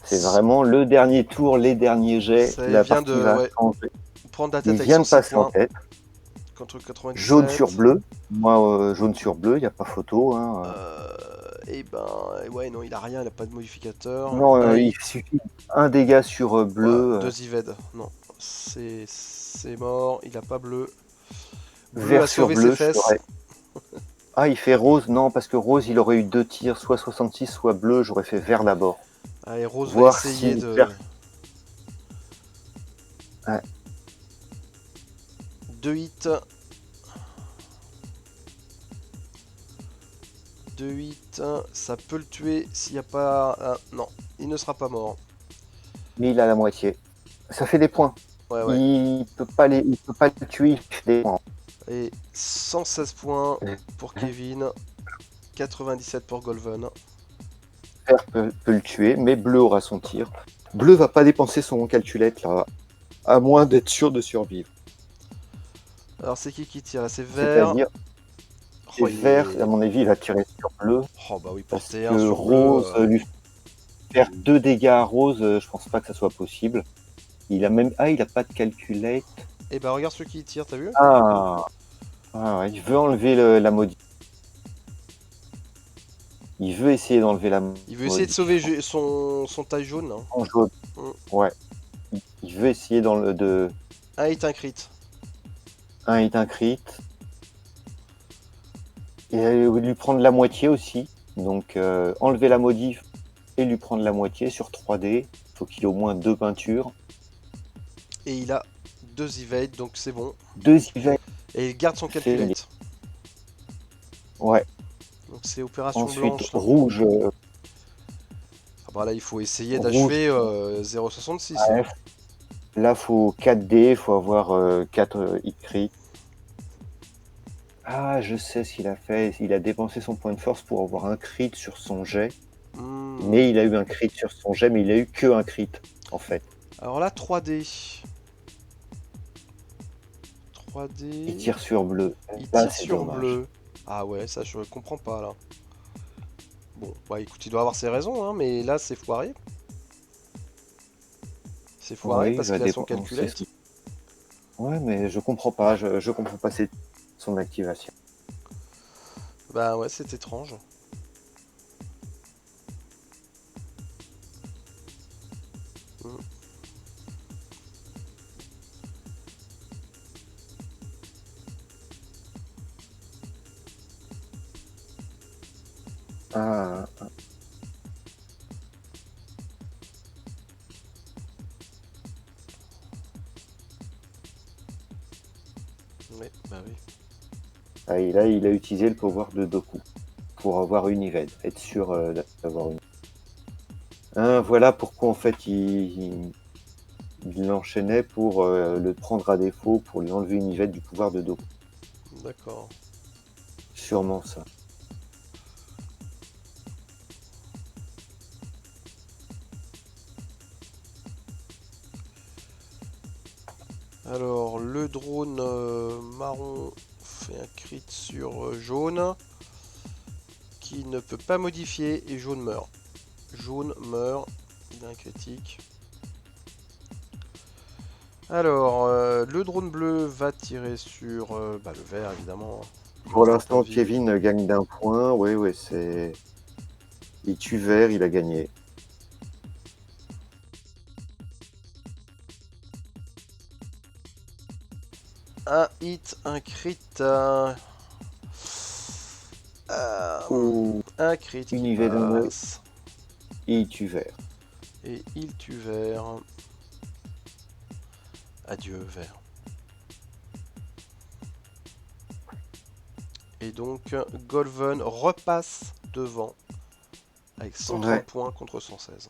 C'est vraiment le dernier tour, les derniers jets. Ça La vient partie de va changer. prendre la Il tête avec vient son de 6 passer en points. tête. Contre Jaune sur 97. bleu. Moi, jaune sur bleu, il n'y a pas photo. Hein. Et ben, ouais, non, il a rien, il a pas de modificateur. Non, Un il hit. suffit un dégât sur Voilà, bleu. 2 Ived. Non, c'est mort, il a pas bleu. Bleu a Vert sur sauvé ses bleu, je fesses. ferais. Ah, il fait rose. Non, parce que rose, il aurait eu 2 tirs, soit 66, soit bleu. J'aurais fait vert d'abord. Allez, Rose va Voir essayer si de... vert. Ouais. 2 hits. 2 hits, ça peut le tuer s'il n'y a pas... non, il ne sera pas mort. Mais il a la moitié. Ça fait des points. Ouais, ouais. Il peut pas le tuer, il fait des points. Et 116 points pour Kevin. 97 pour Golven. Vert peut le tuer, mais bleu aura son tir. Bleu va pas dépenser son calculette là, à moins d'être sûr de survivre. Alors c'est qui tire là? C'est vert. C'est-à-dire, Oh, et vert, à mon avis, il va tirer sur bleu. Oh bah oui, Parce porter 1 que sur bleu. rose, lui faire 2 dégâts à rose, je pense pas que ça soit possible. Il a même. Ah, il a pas de calculette. Et bah regarde ce qui tire, t'as vu? Ah, ouais, il veut enlever la modif. Il veut essayer d'enlever la modif. Il veut essayer de sauver son taille jaune. Hein. En jaune. Ouais. Il veut essayer de. Un hit, un crit. Un hit, un crit. Et lui prendre la moitié aussi. Donc enlever la modif et lui prendre la moitié sur 3D. Faut qu'il ait au moins 2 peintures. Et il a 2 evade, donc c'est bon. 2 evades. Et il garde son calculette. Ouais. Donc c'est opération Ensuite, blanche. Là. rouge. Ah bah là, il faut essayer Rouge. d'achever 0,66. Ouais. Là, faut 4D, faut avoir 4 hit crit. Ah, je sais ce qu'il a fait. Il a dépensé son point de force pour avoir un crit sur son jet. Mais il a eu un crit sur son jet, mais il a eu que un crit, en fait. Alors là, 3D. 3D. Il tire sur bleu. Il Là, tire c'est sur dommage. bleu. Ah ouais, ça je comprends pas là. Bon, bah écoute, il doit avoir ses raisons, hein, mais là c'est foiré. C'est foiré Oui, parce il va qu'il a son dépenser calculette. Ouais, mais je comprends pas. Je comprends pas son activation. Bah ouais, c'est étrange. Ah, Ouais, bah oui. ah, il a utilisé le pouvoir de Doku pour avoir une evade, être sûr d'avoir une. Voilà pourquoi en fait il l'enchaînait pour le prendre à défaut, pour lui enlever une evade du pouvoir de Doku. D'accord. Sûrement ça. Alors, le drone marron fait un crit sur jaune qui ne peut pas modifier et jaune meurt. Jaune meurt, il a un critique. Alors, le drone bleu va tirer sur bah, le vert évidemment. Pour l'instant, Kevin gagne d'un point. Oui, c'est. Il tue vert, il a gagné. Un hit, un crit. Un crit une qui evade passe. et il tue vert. Et il tue vert. Adieu vert. Et donc Golven repasse devant avec 130 points contre 116.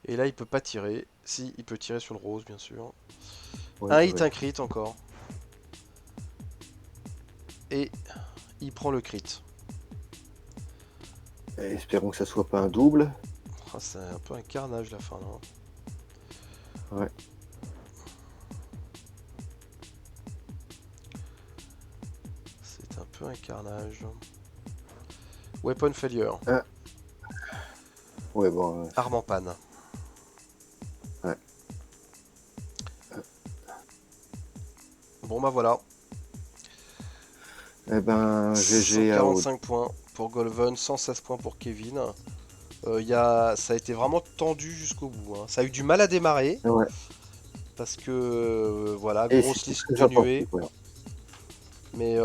Et là, il peut pas tirer. Si, il peut tirer sur le rose, bien sûr. Ouais, Un hit, ouais. un crit encore. Et il prend le crit. Espérons que ça soit pas un double. Ah, c'est un peu un carnage la fin, là. Ouais. C'est un peu un carnage. Weapon failure. Ah. Ouais, bon. Arme en panne. Ouais. Bon bah voilà. Eh ben, GG à Aude. 145 points pour Golven, 116 points pour Kevin. Ça a été vraiment tendu jusqu'au bout, hein. Ça a eu du mal à démarrer Ouais. parce que voilà, Et grosse c'était liste très de attentif, nuées. voilà. Mais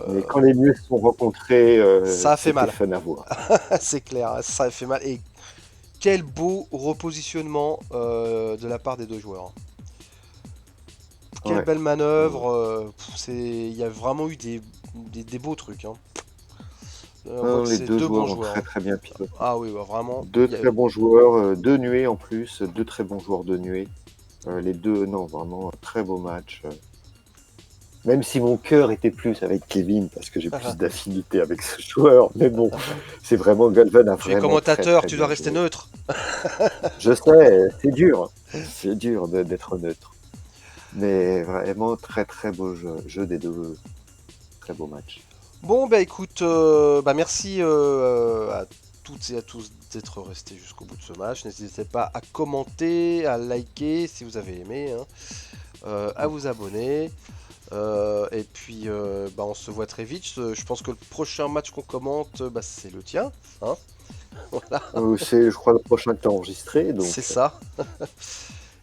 Mais quand les nuées se sont rencontrées, ça a fait c'était mal. fun à voir. C'est clair, ça a fait mal. Et quel beau repositionnement de la part des deux joueurs. Quelle Ouais. belle Ouais. manœuvre. Il y a vraiment eu des beaux trucs, hein. On voit Non, que les c'est deux deux bons joueurs ont joueurs, très hein. très bien piloté. Ah oui, bah, vraiment. Deux très bons joueurs, deux nuées en plus, deux très bons joueurs de nuée. Les deux, non, vraiment, un très beau match. Même si mon cœur était plus avec Kevin, parce que j'ai plus d'affinité avec ce joueur. Mais bon, c'est vraiment, Golven a Tu es vraiment très commentateur, très tu dois bien rester joué. neutre. Je sais, c'est dur. C'est dur d'être neutre. Mais vraiment, très très beau jeu des deux. Très beau match. Bon, bah écoute, bah merci à toutes et à tous d'être restés jusqu'au bout de ce match. N'hésitez pas à commenter, à liker si vous avez aimé, hein, à vous abonner. Et puis, bah, on se voit très vite. Je pense que le prochain match qu'on commente, bah, c'est le tien, hein. Voilà, C'est, je crois, le prochain que tu as enregistré. c'est Donc, ça.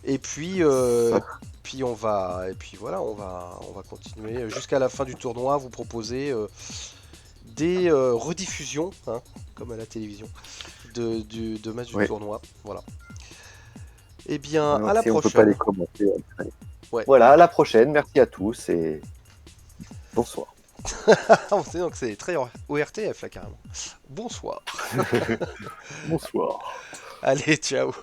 Et puis, ça. et puis voilà, on va continuer jusqu'à la fin du tournoi. Vous proposer des rediffusions, hein, comme à la télévision, de matchs du Ouais. tournoi. Voilà. Eh bien, à Alors, la si on peut pas les prochaine. commenter. Allez. Ouais. Voilà, à la prochaine. Merci à tous et bonsoir. On sait donc c'est très ORTF là carrément. Bonsoir. Bonsoir. Allez, ciao.